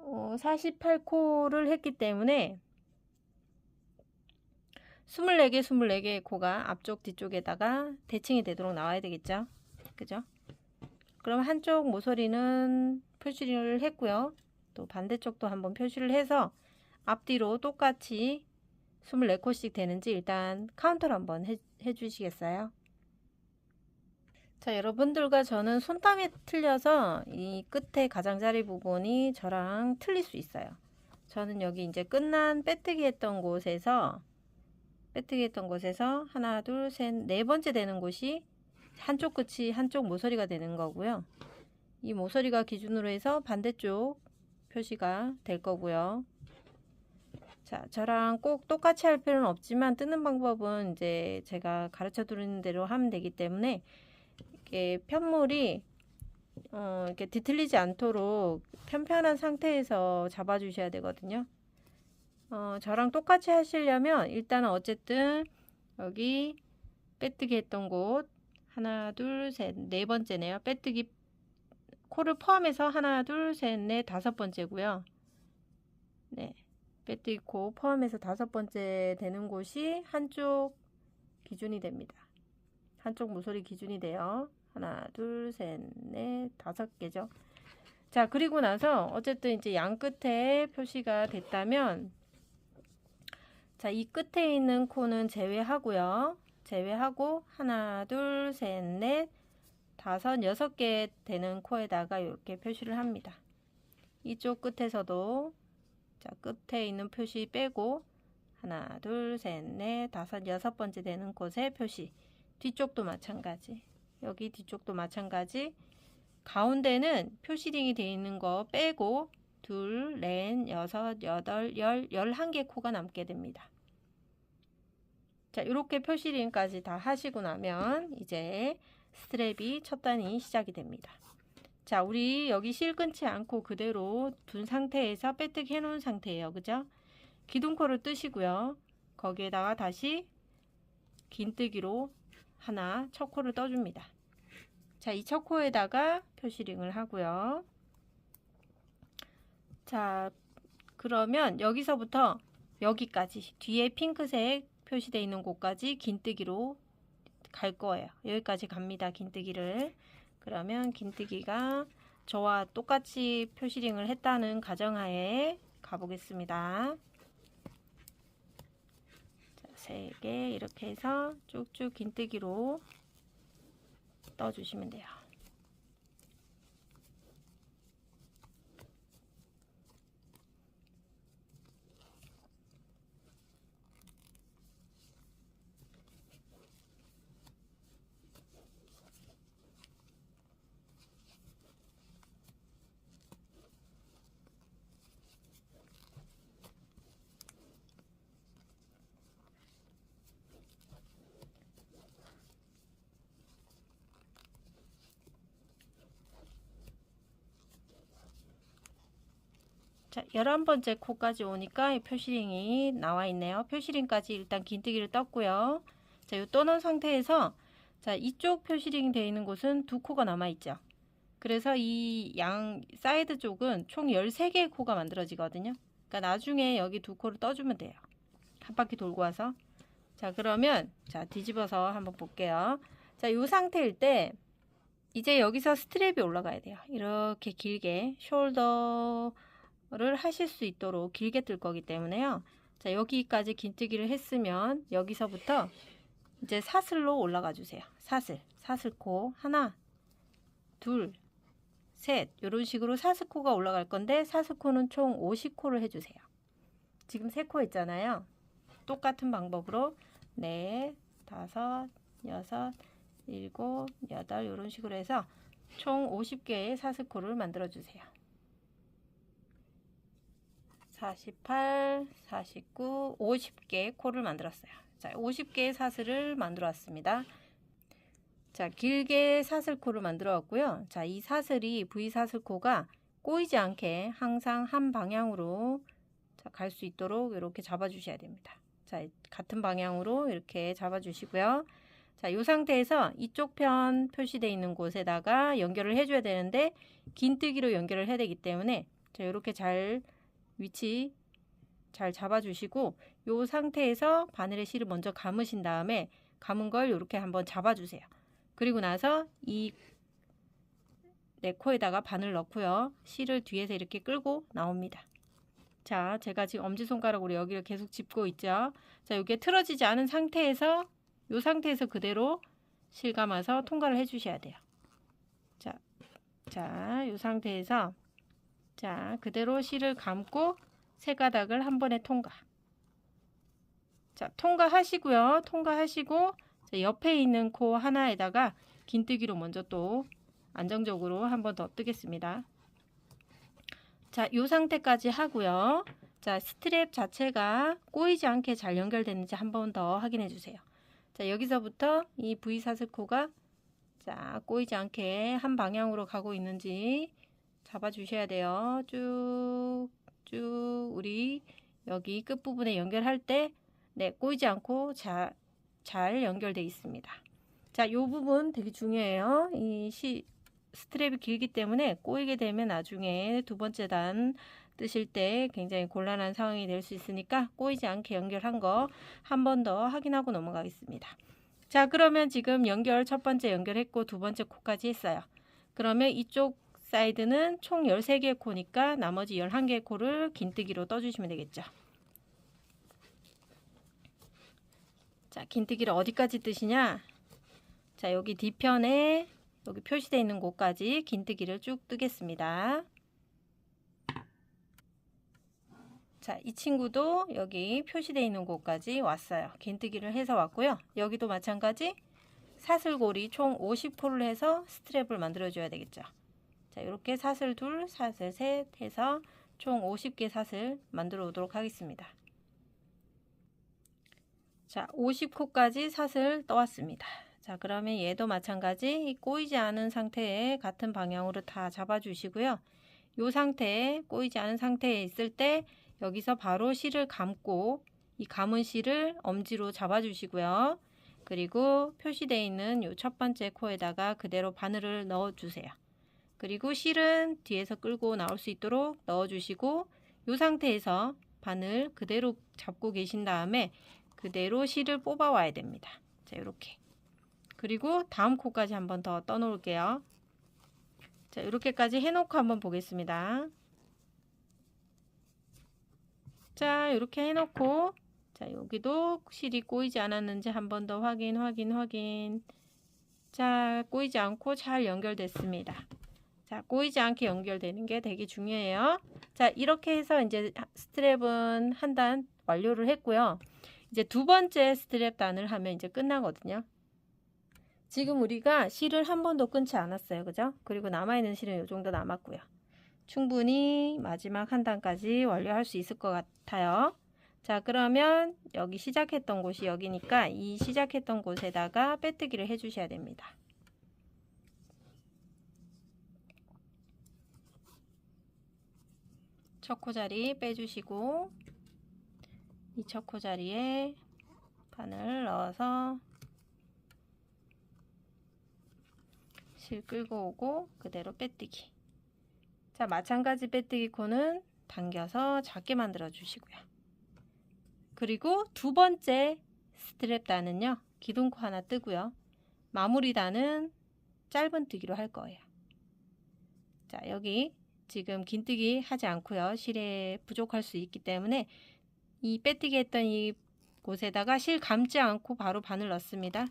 48코를 했기 때문에 24개, 24개의 코가 앞쪽 뒤쪽에다가 대칭이 되도록 나와야 되겠죠. 그죠? 그럼 한쪽 모서리는 표시를 했고요. 또 반대쪽도 한번 표시를 해서 앞뒤로 똑같이 24코씩 되는지 일단 카운터를 한번 해 주시겠어요? 자, 여러분들과 저는 손땀이 틀려서 이 끝에 가장자리 부분이 저랑 틀릴 수 있어요. 저는 여기 이제 끝난 빼뜨기 했던 곳에서 하나, 둘, 셋, 네 번째 되는 곳이 한쪽 끝이 한쪽 모서리가 되는 거고요. 이 모서리가 기준으로 해서 반대쪽 표시가 될 거고요. 자, 저랑 꼭 똑같이 할 필요는 없지만 뜨는 방법은 이제 제가 가르쳐 드리는 대로 하면 되기 때문에 이렇게 편물이 이렇게 뒤틀리지 않도록 편편한 상태에서 잡아 주셔야 되거든요. 저랑 똑같이 하시려면 일단은 어쨌든 여기 빼뜨기 했던 곳 하나, 둘, 셋, 네 번째네요. 빼뜨기 코를 포함해서 하나, 둘, 셋, 넷, 다섯 번째고요. 네, 빼뜨기 코 포함해서 다섯 번째 되는 곳이 한쪽 기준이 됩니다. 한쪽 모서리 기준이 돼요. 하나, 둘, 셋, 넷, 다섯 개죠. 자, 그리고 나서 어쨌든 이제 양 끝에 표시가 됐다면 자, 이 끝에 있는 코는 제외하고요. 제외하고 하나, 둘, 셋, 넷, 다섯, 여섯 개 되는 코에다가 이렇게 표시를 합니다. 이쪽 끝에서도 자, 끝에 있는 표시 빼고 하나, 둘, 셋, 넷, 다섯, 여섯 번째 되는 곳에 표시. 뒤쪽도 마찬가지. 여기 뒤쪽도 마찬가지. 가운데는 표시링이 되어 있는 거 빼고 둘, 넷, 여섯, 여덟, 11개 코가 남게 됩니다. 자, 이렇게 표시링까지 다 하시고 나면 이제 스트랩이 첫 단이 시작이 됩니다. 자, 우리 여기 실 끊지 않고 그대로 둔 상태에서 빼뜨기 해놓은 상태예요. 그죠? 기둥코를 뜨시고요. 거기에다가 다시 긴뜨기로 하나 첫 코를 떠줍니다. 자, 이 첫 코에다가 표시링을 하고요. 자, 그러면 여기서부터 여기까지 뒤에 핑크색 표시되어 있는 곳까지 긴뜨기로 갈 거예요. 여기까지 갑니다. 긴뜨기를. 그러면 긴뜨기가 저와 똑같이 표시링을 했다는 가정하에 가보겠습니다. 자, 3개 이렇게 해서 쭉쭉 긴뜨기로 떠주시면 돼요. 자, 11번째 코까지 오니까 이 표시링이 나와 있네요. 표시링까지 일단 긴뜨기를 떴고요. 자, 요 떠놓은 상태에서 자, 이쪽 표시링이 되어 있는 곳은 두 코가 남아 있죠. 그래서 이 양 사이드 쪽은 총 13개의 코가 만들어지거든요. 그러니까 나중에 여기 두 코를 떠주면 돼요. 한 바퀴 돌고 와서. 자, 그러면 자, 뒤집어서 한번 볼게요. 자, 요 상태일 때 이제 여기서 스트랩이 올라가야 돼요. 이렇게 길게 숄더를 하실 수 있도록 길게 뜰 거기 때문에요. 자, 여기까지 긴뜨기를 했으면 여기서부터 이제 사슬로 올라가 주세요. 사슬코 하나, 둘, 셋 이런 식으로 사슬코가 올라갈 건데 사슬코는 총 50코를 해주세요. 지금 3코 있잖아요. 똑같은 방법으로 넷, 다섯, 여섯, 일곱, 여덟 이런 식으로 해서 총 50개의 사슬코를 만들어 주세요. 48, 49, 50개의 코를 만들었어요. 자, 50개의 사슬을 만들어 왔습니다. 자, 길게 사슬코를 만들어 왔고요. 자, 이 사슬이 V 사슬코가 꼬이지 않게 항상 한 방향으로 갈 수 있도록 이렇게 잡아 주셔야 됩니다. 자, 같은 방향으로 이렇게 잡아 주시고요. 자, 이 상태에서 이쪽 편 표시되어 있는 곳에다가 연결을 해줘야 되는데 긴뜨기로 연결을 해야 되기 때문에 자, 이렇게 잘 위치 잘 잡아 주시고 이 상태에서 바늘에 실을 먼저 감으신 다음에 감은 걸 이렇게 한번 잡아 주세요. 그리고 나서 이 네 코에다가 바늘 넣고요. 실을 뒤에서 이렇게 끌고 나옵니다. 자, 제가 지금 엄지손가락으로 여기를 계속 짚고 있죠. 자, 이게 틀어지지 않은 상태에서 이 상태에서 그대로 실 감아서 통과를 해 주셔야 돼요. 자, 이 상태에서 자, 그대로 실을 감고 세 가닥을 한 번에 통과. 자, 통과하시고요. 통과하시고 자, 옆에 있는 코 하나에다가 긴뜨기로 먼저 또 안정적으로 한 번 더 뜨겠습니다. 자, 이 상태까지 하고요. 자, 스트랩 자체가 꼬이지 않게 잘 연결됐는지 한 번 더 확인해 주세요. 자, 여기서부터 이 V 사슬코가 자, 꼬이지 않게 한 방향으로 가고 있는지 잡아 주셔야 돼요. 쭉 우리 여기 끝부분에 연결할 때 네, 꼬이지 않고 잘 연결되어 있습니다. 자, 이 부분 되게 중요해요. 스트랩이 길기 때문에 꼬이게 되면 나중에 두 번째 단 뜨실 때 굉장히 곤란한 상황이 될 수 있으니까 꼬이지 않게 연결한 거 한 번 더 확인하고 넘어가겠습니다. 자, 그러면 지금 첫 번째 연결했고 두 번째 코까지 했어요. 그러면 이쪽 사이드는 총 13개의 코니까 나머지 11개의 코를 긴뜨기로 떠주시면 되겠죠. 자, 긴뜨기를 어디까지 뜨시냐? 자, 여기 뒤편에 여기 표시되어 있는 곳까지 긴뜨기를 쭉 뜨겠습니다. 자, 이 친구도 여기 표시되어 있는 곳까지 왔어요. 긴뜨기를 해서 왔고요. 여기도 마찬가지 사슬고리 총 50코를 해서 스트랩을 만들어 줘야 되겠죠. 자, 이렇게 사슬 둘, 사슬 셋 해서 총 50개 사슬 만들어 오도록 하겠습니다. 자, 50코까지 사슬 떠왔습니다. 자, 그러면 얘도 마찬가지 꼬이지 않은 상태에 같은 방향으로 다 잡아 주시고요. 이 상태에 꼬이지 않은 상태에 있을 때 여기서 바로 실을 감고 이 감은 실을 엄지로 잡아 주시고요. 그리고 표시되어 있는 이 첫 번째 코에다가 그대로 바늘을 넣어 주세요. 그리고 실은 뒤에서 끌고 나올 수 있도록 넣어 주시고 이 상태에서 바늘 그대로 잡고 계신 다음에 그대로 실을 뽑아 와야 됩니다. 자, 이렇게. 그리고 다음 코까지 한 번 더 떠 놓을게요. 자, 이렇게까지 해놓고 한번 보겠습니다. 자, 이렇게 해놓고 자, 여기도 실이 꼬이지 않았는지 한 번 더 확인. 자, 꼬이지 않고 잘 연결됐습니다. 자, 꼬이지 않게 연결되는 게 되게 중요해요. 자, 이렇게 해서 이제 스트랩은 한 단 완료를 했고요. 이제 두 번째 스트랩 단을 하면 이제 끝나거든요. 지금 우리가 실을 한 번도 끊지 않았어요. 그죠? 그리고 남아있는 실은 이 정도 남았고요. 충분히 마지막 한 단까지 완료할 수 있을 것 같아요. 자, 그러면 여기 시작했던 곳이 여기니까 이 시작했던 곳에다가 빼뜨기를 해 주셔야 됩니다. 첫 코 자리 빼주시고 이 첫 코 자리에 바늘 넣어서 실 끌고 오고 그대로 빼뜨기. 자, 마찬가지 빼뜨기 코는 당겨서 작게 만들어 주시고요. 그리고 두 번째 스트랩 단은요, 기둥코 하나 뜨고요. 마무리 단은 짧은뜨기로 할 거예요. 자, 여기 지금 긴뜨기 하지 않고요. 실에 부족할 수 있기 때문에 이 빼뜨기 했던 이 곳에다가 실 감지 않고 바로 바늘 넣습니다.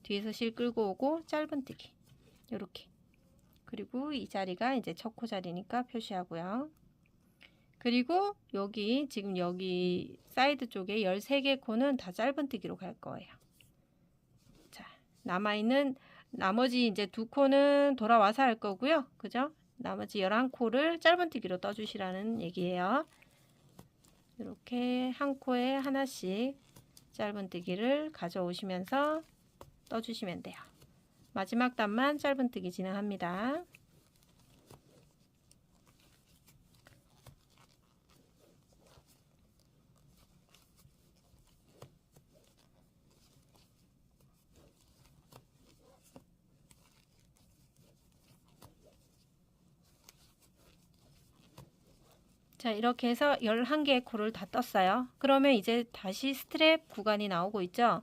뒤에서 실 끌고 오고 짧은뜨기 이렇게. 그리고 이 자리가 이제 첫 코 자리니까 표시하고요. 그리고 여기 지금 여기 사이드 쪽에 13개 코는 다 짧은뜨기로 갈 거예요. 자, 남아있는 나머지 이제 두 코는 돌아와서 할 거고요. 그죠? 나머지 11코를 짧은뜨기로 떠주시라는 얘기예요. 이렇게 한 코에 하나씩 짧은뜨기를 가져오시면서 떠주시면 돼요. 마지막 단만 짧은뜨기 진행합니다. 자, 이렇게 해서 11개의 코를 다 떴어요. 그러면 이제 다시 스트랩 구간이 나오고 있죠.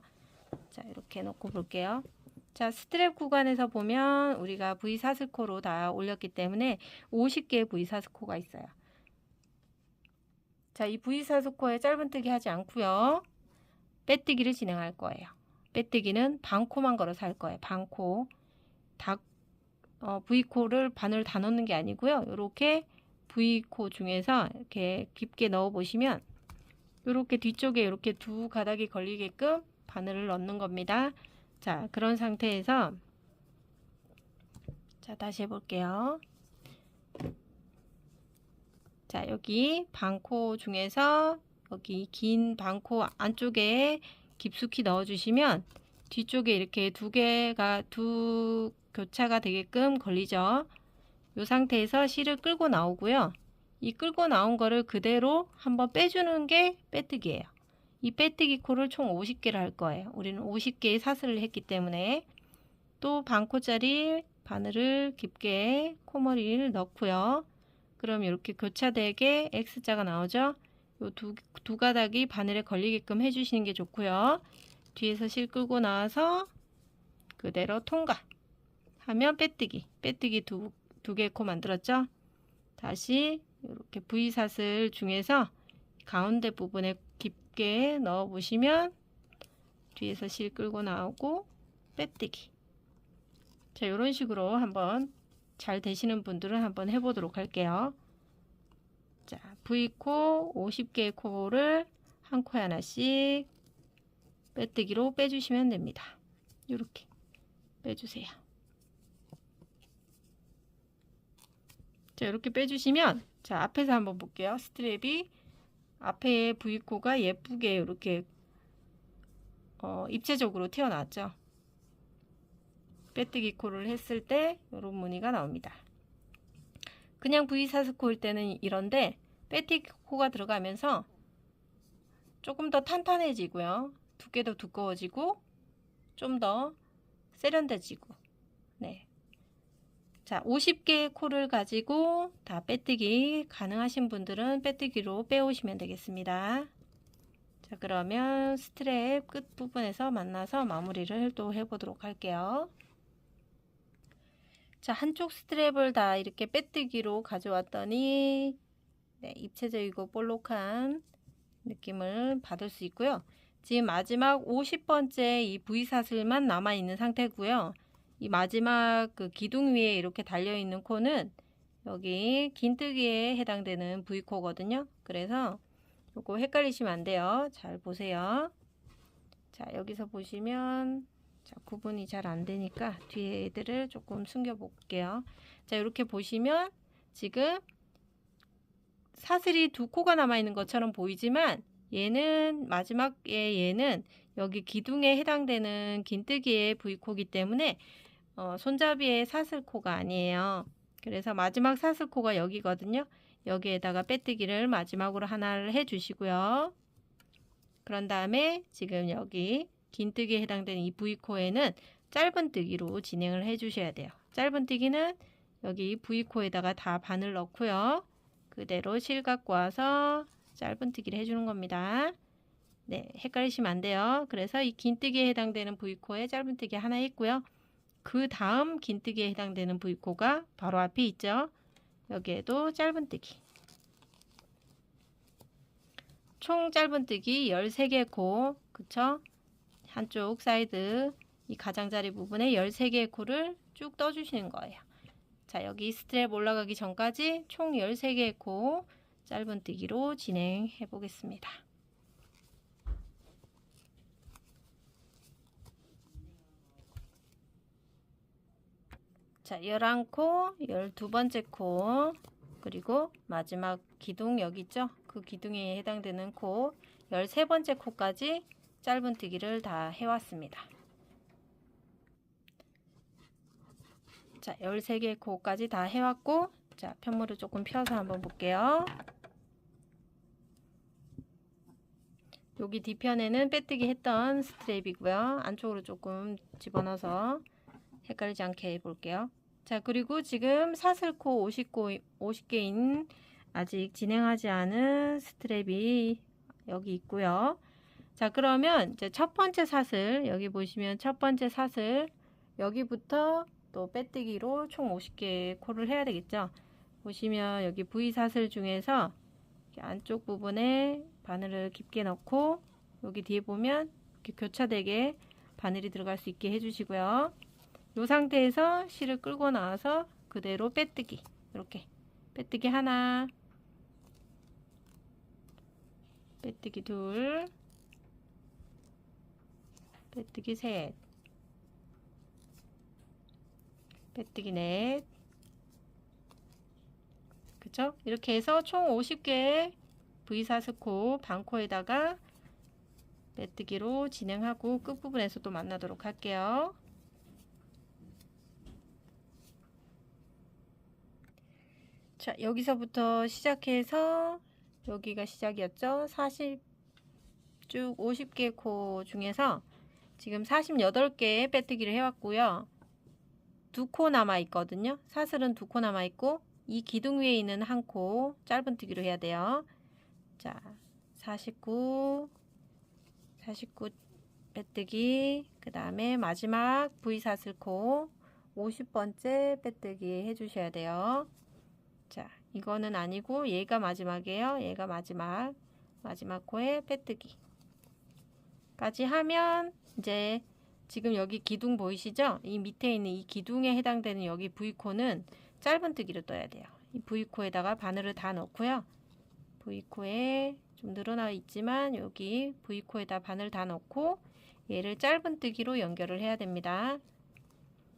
자, 이렇게 놓고 볼게요. 자, 스트랩 구간에서 보면 우리가 V사슬코로 다 올렸기 때문에 50개의 V사슬코가 있어요. 자, 이 V사슬코에 짧은뜨기 하지 않고요. 빼뜨기를 진행할 거예요. 빼뜨기는 반코만 걸어서 할 거예요. 반코. V코를 바늘 다 넣는 게 아니고요. 이렇게 V코 중에서 이렇게 깊게 넣어 보시면 이렇게 뒤쪽에 이렇게 두 가닥이 걸리게끔 바늘을 넣는 겁니다. 자, 그런 상태에서 자, 다시 해볼게요. 자, 여기 반코 중에서 여기 긴 반코 안쪽에 깊숙이 넣어 주시면 뒤쪽에 이렇게 두 교차가 되게끔 걸리죠. 이 상태에서 실을 끌고 나오고요. 이 끌고 나온 거를 그대로 한번 빼주는 게 빼뜨기예요. 이 빼뜨기 코를 총 50개를 할 거예요. 우리는 50개의 사슬을 했기 때문에 또 반코짜리 바늘을 깊게 코머리를 넣고요. 그럼 이렇게 교차되게 X자가 나오죠. 이 두 가닥이 바늘에 걸리게끔 해주시는 게 좋고요. 뒤에서 실 끌고 나와서 그대로 통과 하면 빼뜨기 두 개 코 만들었죠. 다시 이렇게 V사슬 중에서 가운데 부분에 깊게 넣어 보시면 뒤에서 실 끌고 나오고 빼뜨기. 자, 이런 식으로 한번 잘 되시는 분들은 한번 해보도록 할게요. 자, V코 50개의 코를 한 코에 하나씩 빼뜨기로 빼주시면 됩니다. 이렇게 빼주세요. 자, 이렇게 빼주시면 자, 앞에서 한번 볼게요. 스트랩이 앞에 V코가 예쁘게 이렇게 입체적으로 튀어나왔죠. 빼뜨기 코를 했을 때 이런 무늬가 나옵니다. 그냥 V사슬코일 때는 이런데 빼뜨기 코가 들어가면서 조금 더 탄탄해지고요. 두께도 두꺼워지고 좀 더 세련돼지고. 네. 자, 50개의 코를 가지고 다 빼뜨기 가능하신 분들은 빼뜨기로 빼오시면 되겠습니다. 자, 그러면 스트랩 끝부분에서 만나서 마무리를 또 해보도록 할게요. 자, 한쪽 스트랩을 다 이렇게 빼뜨기로 가져왔더니 네, 입체적이고 볼록한 느낌을 받을 수 있고요. 지금 마지막 50번째 이 V사슬만 남아있는 상태고요. 이 마지막 그 기둥 위에 이렇게 달려있는 코는 여기 긴뜨기에 해당되는 V코거든요. 그래서 요거 헷갈리시면 안 돼요. 잘 보세요. 자, 여기서 보시면 자, 구분이 잘 안 되니까 뒤에 애들을 조금 숨겨 볼게요. 자, 이렇게 보시면 지금 사슬이 두 코가 남아 있는 것처럼 보이지만 얘는 마지막에 얘는 여기 기둥에 해당되는 긴뜨기의 V코이기 때문에 손잡이의 사슬코가 아니에요. 그래서 마지막 사슬코가 여기거든요. 여기에다가 빼뜨기를 마지막으로 하나를 해 주시고요. 그런 다음에 지금 여기 긴뜨기에 해당되는 이 V코에는 짧은뜨기로 진행을 해 주셔야 돼요. 짧은뜨기는 여기 V코에다가 다 바늘 넣고요. 그대로 실 갖고 와서 짧은뜨기를 해주는 겁니다. 네, 헷갈리시면 안 돼요. 그래서 이 긴뜨기에 해당되는 V코에 짧은뜨기 하나 있고요. 그 다음 긴뜨기에 해당되는 V코가 바로 앞에 있죠. 여기에도 짧은뜨기. 총 짧은뜨기 13개 코, 그쵸? 한쪽 사이드 이 가장자리 부분에 13개의 코를 쭉 떠주시는 거예요. 자, 여기 스트랩 올라가기 전까지 총 13개의 코 짧은뜨기로 진행해 보겠습니다. 자, 11코, 12번째 코, 그리고 마지막 기둥 여기 있죠? 그 기둥에 해당되는 코 13번째 코까지 짧은뜨기를 다 해왔습니다. 자, 13개 코까지 다 해왔고, 자, 편물을 조금 펴서 한번 볼게요. 여기 뒤편에는 빼뜨기 했던 스트랩이고요. 안쪽으로 조금 집어넣어서 헷갈리지 않게 해볼게요. 자, 그리고 지금 사슬코 50개인 아직 진행하지 않은 스트랩이 여기 있고요. 자, 그러면 이제 첫 번째 사슬, 여기 보시면 첫 번째 사슬, 여기부터 또 빼뜨기로 총 50개 코를 해야 되겠죠. 보시면 여기 V 사슬 중에서 안쪽 부분에 바늘을 깊게 넣고 여기 뒤에 보면 이렇게 교차되게 바늘이 들어갈 수 있게 해주시고요. 이 상태에서 실을 끌고 나와서 그대로 빼뜨기, 이렇게 빼뜨기 하나, 빼뜨기 둘, 빼뜨기 셋, 빼뜨기 넷, 그쵸? 이렇게 해서 총 50개의 V사슬코 반코에다가 빼뜨기로 진행하고 끝부분에서 또 만나도록 할게요. 자, 여기서부터 시작해서 여기가 시작이었죠. 40쭉 50개 코 중에서 지금 48개의 빼뜨기를 해왔고요. 2코 남아 있거든요. 사슬은 2코 남아 있고 이 기둥 위에 있는 한 코 짧은뜨기로 해야 돼요. 자, 49 빼뜨기, 그 다음에 마지막 V사슬코 50번째 빼뜨기 해주셔야 돼요. 자, 이거는 아니고 얘가 마지막이에요. 얘가 마지막 코에 빼뜨기 까지 하면 이제 지금 여기 기둥 보이시죠? 이 밑에 있는 이 기둥에 해당되는 여기 V코는 짧은뜨기로 떠야 돼요. 이 V코에다가 바늘을 다 넣고요. V코에 좀 늘어나 있지만 여기 V코에다 바늘 다 넣고 얘를 짧은뜨기로 연결을 해야 됩니다.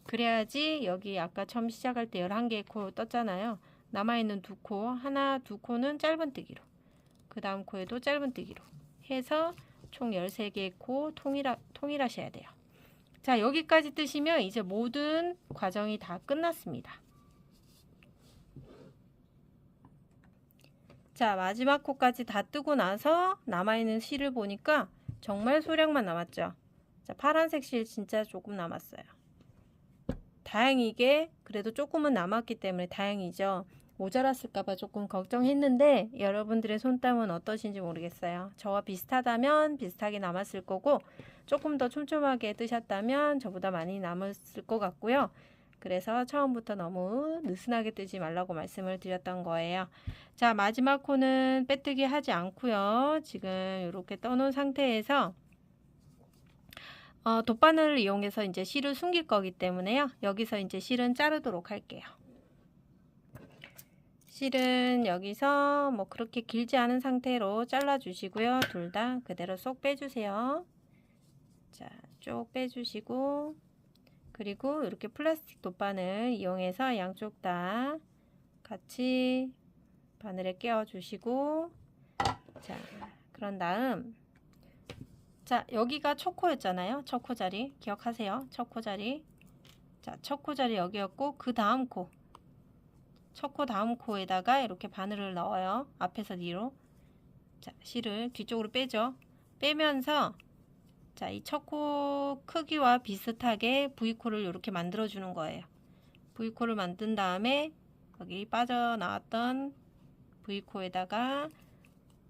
그래야지 여기 아까 처음 시작할 때 11개의 코 떴잖아요. 남아있는 2코, 하나, 2코는 짧은뜨기로, 그 다음 코에도 짧은뜨기로 해서 총 13개의 코 통일하셔야 돼요. 자, 여기까지 뜨시면 이제 모든 과정이 다 끝났습니다. 자, 마지막 코까지 다 뜨고 나서 남아있는 실을 보니까 정말 소량만 남았죠. 자, 파란색 실 진짜 조금 남았어요. 다행이게 그래도 조금은 남았기 때문에 다행이죠. 모자랐을까봐 조금 걱정했는데 여러분들의 손땀은 어떠신지 모르겠어요. 저와 비슷하다면 비슷하게 남았을 거고 조금 더 촘촘하게 뜨셨다면 저보다 많이 남았을 것 같고요. 그래서 처음부터 너무 느슨하게 뜨지 말라고 말씀을 드렸던 거예요. 자, 마지막 코는 빼뜨기 하지 않고요. 지금 이렇게 떠놓은 상태에서 돗바늘을 이용해서 이제 실을 숨길 거기 때문에요. 여기서 이제 실은 자르도록 할게요. 실은 여기서 뭐 그렇게 길지 않은 상태로 잘라 주시고요. 둘 다 그대로 쏙 빼주세요. 자, 쭉 빼주시고, 그리고 이렇게 플라스틱 돗바늘 이용해서 양쪽 다 같이 바늘에 끼워 주시고, 자, 그런 다음, 자, 여기가 첫 코였잖아요. 첫 코 자리 기억하세요. 첫 코 자리. 자, 첫 코 자리 여기였고 그 다음 코 첫 코 다음 코에다가 이렇게 바늘을 넣어요. 앞에서 뒤로. 자, 실을 뒤쪽으로 빼죠. 빼면서 자, 이 첫 코 크기와 비슷하게 V코를 이렇게 만들어 주는 거예요. V코를 만든 다음에 여기 빠져나왔던 V코에다가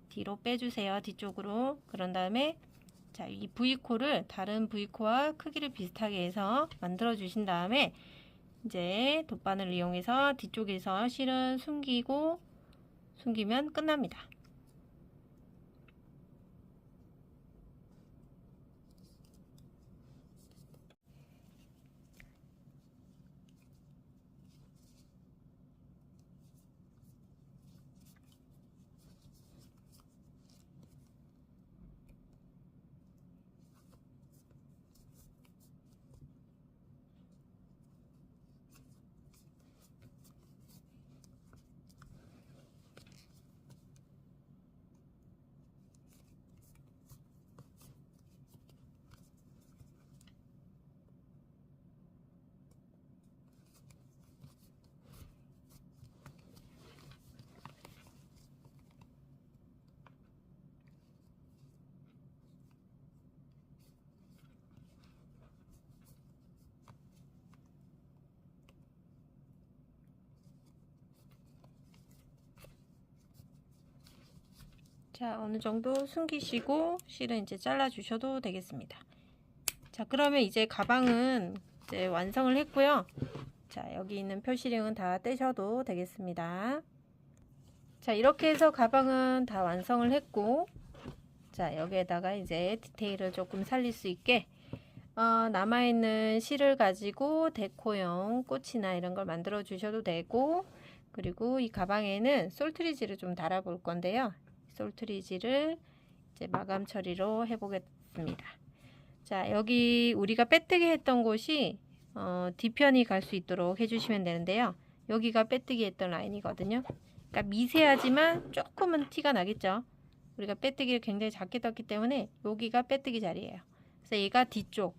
뒤로 빼주세요. 뒤쪽으로. 그런 다음에 자, 이 V코를 다른 V코와 크기를 비슷하게 해서 만들어 주신 다음에 이제 돗바늘을 이용해서 뒤쪽에서 실은 숨기면 끝납니다. 자, 어느 정도 숨기시고 실은 이제 잘라 주셔도 되겠습니다. 자, 그러면 이제 가방은 이제 완성을 했고요. 자, 여기 있는 표시링은 다 떼셔도 되겠습니다. 자, 이렇게 해서 가방은 다 완성을 했고, 자, 여기에다가 이제 디테일을 조금 살릴 수 있게 남아있는 실을 가지고 데코용 꽃이나 이런 걸 만들어 주셔도 되고, 그리고 이 가방에는 솔트리지를 좀 달아 볼 건데요. 솔트리지를 이제 마감 처리로 해 보겠습니다. 자, 여기 우리가 빼뜨기 했던 곳이 뒤편이 갈 수 있도록 해주시면 되는데요. 여기가 빼뜨기 했던 라인이거든요. 그러니까 미세하지만 조금은 티가 나겠죠. 우리가 빼뜨기를 굉장히 작게 떴기 때문에 여기가 빼뜨기 자리예요. 그래서 얘가 뒤쪽,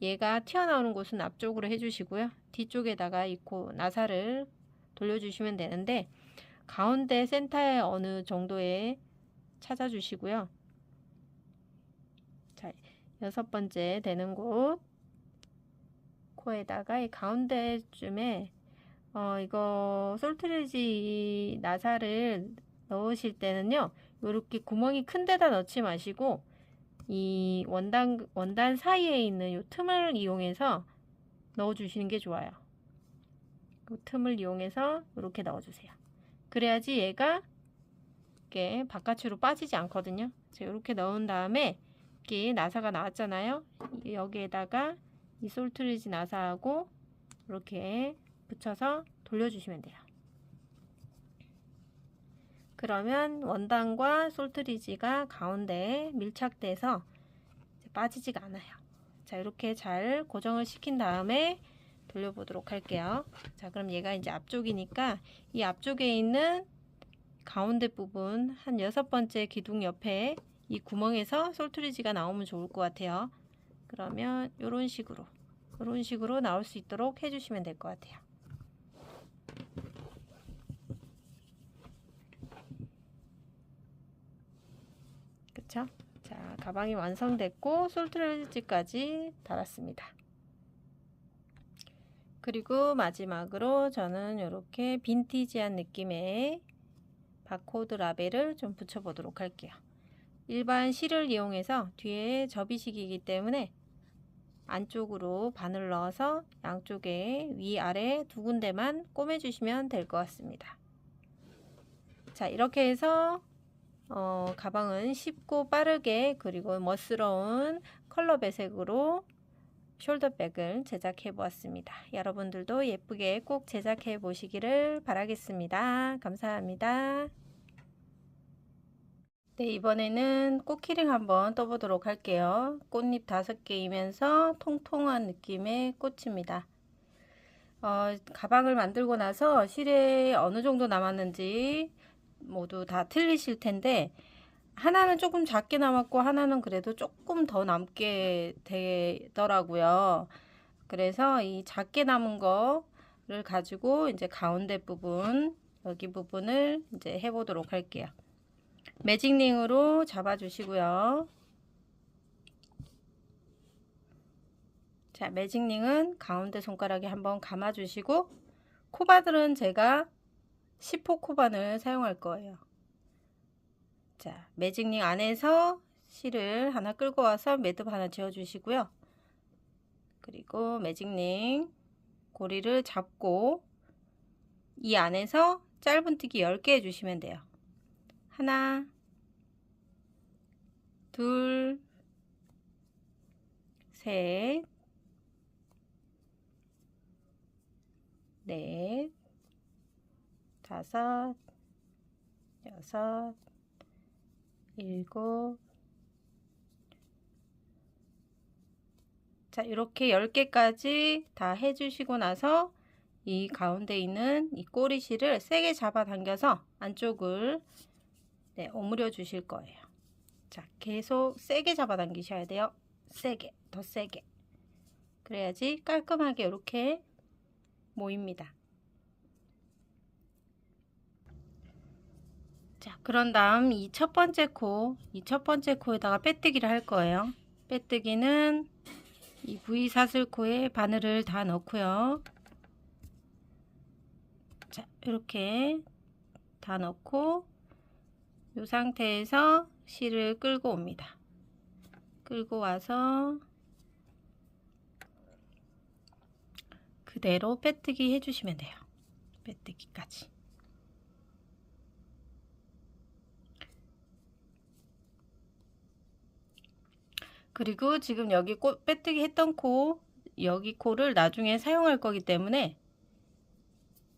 얘가 튀어나오는 곳은 앞쪽으로 해주시고요. 뒤쪽에다가 이 나사를 돌려주시면 되는데 가운데 센터에 어느 정도에 찾아주시고요. 자, 6번째 되는 곳 코에다가 이 가운데쯤에 이거 솔트레지 나사를 넣으실 때는요, 이렇게 구멍이 큰 데다 넣지 마시고 이 원단 사이에 있는 이 틈을 이용해서 넣어 주시는 게 좋아요. 그 틈을 이용해서 이렇게 넣어 주세요. 그래야지 얘가 이렇게 바깥으로 빠지지 않거든요. 자, 이렇게 넣은 다음에 이렇게 나사가 나왔잖아요. 여기에다가 이 솔트리지 나사하고 이렇게 붙여서 돌려주시면 돼요. 그러면 원단과 솔트리지가 가운데에 밀착돼서 빠지지가 않아요. 자, 이렇게 잘 고정을 시킨 다음에 돌려보도록 할게요. 자, 그럼 얘가 이제 앞쪽이니까 이 앞쪽에 있는 가운데 부분 한 6번째 기둥 옆에 이 구멍에서 솔트리지가 나오면 좋을 것 같아요. 그러면 이런 식으로 나올 수 있도록 해주시면 될 것 같아요. 그쵸? 자, 가방이 완성됐고 솔트리지까지 달았습니다. 그리고 마지막으로 저는 이렇게 빈티지한 느낌의 바코드 라벨을 좀 붙여보도록 할게요. 일반 실을 이용해서 뒤에 접이식이기 때문에 안쪽으로 바늘 넣어서 양쪽에 위아래 두 군데만 꼬매주시면 될 것 같습니다. 자, 이렇게 해서 가방은 쉽고 빠르게 그리고 멋스러운 컬러 배색으로 숄더백을 제작해 보았습니다. 여러분들도 예쁘게 꼭 제작해 보시기를 바라겠습니다. 감사합니다. 네, 이번에는 꽃키링 한번 떠보도록 할게요. 꽃잎 5개이면서 통통한 느낌의 꽃입니다. 가방을 만들고 나서 실에 어느 정도 남았는지 모두 다 틀리실 텐데 하나는 조금 작게 남았고 하나는 그래도 조금 더 남게 되더라고요. 그래서 이 작게 남은 거를 가지고 이제 가운데 부분, 여기 부분을 이제 해보도록 할게요. 매직링으로 잡아주시고요. 자, 매직링은 가운데 손가락에 한번 감아주시고, 코바늘은 제가 10호 코바늘 사용할 거예요. 자, 매직링 안에서 실을 하나 끌고 와서 매듭 하나 지어주시고요. 그리고 매직링 고리를 잡고 이 안에서 짧은뜨기 10개 해주시면 돼요. 하나, 둘, 셋, 넷, 다섯, 여섯, 일곱. 자, 이렇게 10개까지 다 해주시고 나서 이 가운데 있는 이 꼬리실을 세게 잡아 당겨서 안쪽을 오므려 주실 거예요. 자, 계속 세게 잡아 당기셔야 돼요. 세게, 더 세게. 그래야지 깔끔하게 이렇게 모입니다. 자, 그런 다음 이 첫 번째 코에다가 빼뜨기를 할 거예요. 빼뜨기는 이 V 사슬코에 바늘을 다 넣고요. 자, 이렇게 다 넣고 이 상태에서 실을 끌고 옵니다. 끌고 와서 그대로 빼뜨기 해주시면 돼요. 빼뜨기까지. 그리고 지금 여기 빼뜨기 했던 여기 코를 나중에 사용할 거기 때문에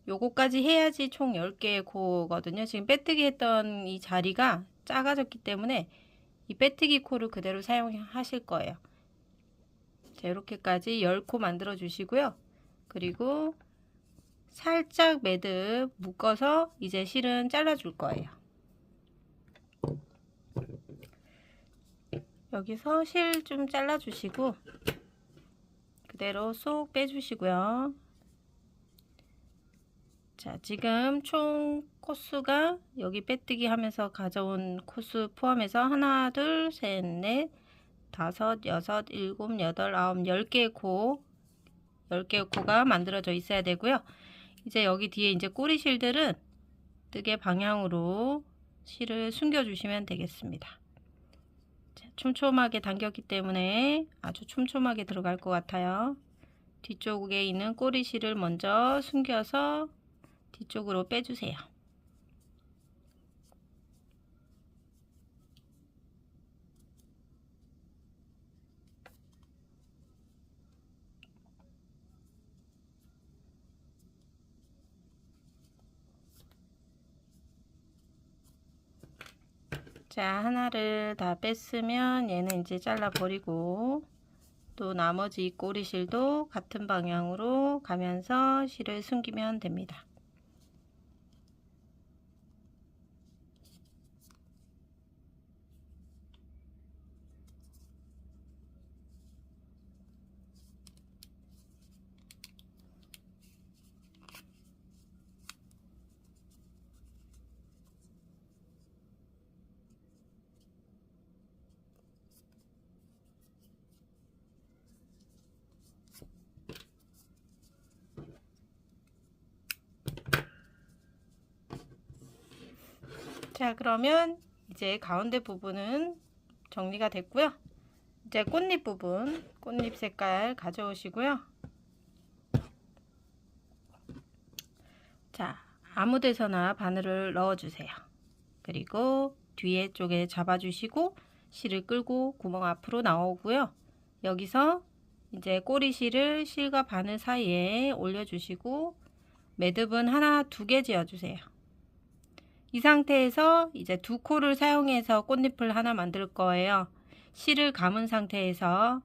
요거까지 해야지 총 10개의 코거든요. 지금 빼뜨기 했던 이 자리가 작아졌기 때문에 이 빼뜨기 코를 그대로 사용하실 거예요. 자, 이렇게까지 10코 만들어 주시고요. 그리고 살짝 매듭 묶어서 이제 실은 잘라 줄 거예요. 여기서 실 좀 잘라 주시고 그대로 쏙 빼주시고요. 자, 지금 총 코수가 여기 빼뜨기 하면서 가져온 코수 포함해서 하나, 둘, 셋, 넷, 다섯, 여섯, 일곱, 여덟, 아홉, 10개의 코가 만들어져 있어야 되고요. 이제 여기 뒤에 이제 꼬리 실들은 뜨개 방향으로 실을 숨겨 주시면 되겠습니다. 자, 촘촘하게 당겼기 때문에 아주 촘촘하게 들어갈 것 같아요. 뒤쪽에 있는 꼬리 실을 먼저 숨겨서 뒤쪽으로 빼주세요. 자, 하나를 다 뺐으면 얘는 이제 잘라 버리고 또 나머지 꼬리실도 같은 방향으로 가면서 실을 숨기면 됩니다. 자, 그러면 이제 가운데 부분은 정리가 됐고요. 이제 꽃잎 부분, 꽃잎 색깔 가져오시고요. 자, 아무 데서나 바늘을 넣어주세요. 그리고 뒤에 쪽에 잡아주시고 실을 끌고 구멍 앞으로 나오고요. 여기서 이제 꼬리실을 실과 바늘 사이에 올려주시고 매듭은 하나, 2개 지어주세요. 이 상태에서 이제 2코를 사용해서 꽃잎을 하나 만들 거예요. 실을 감은 상태에서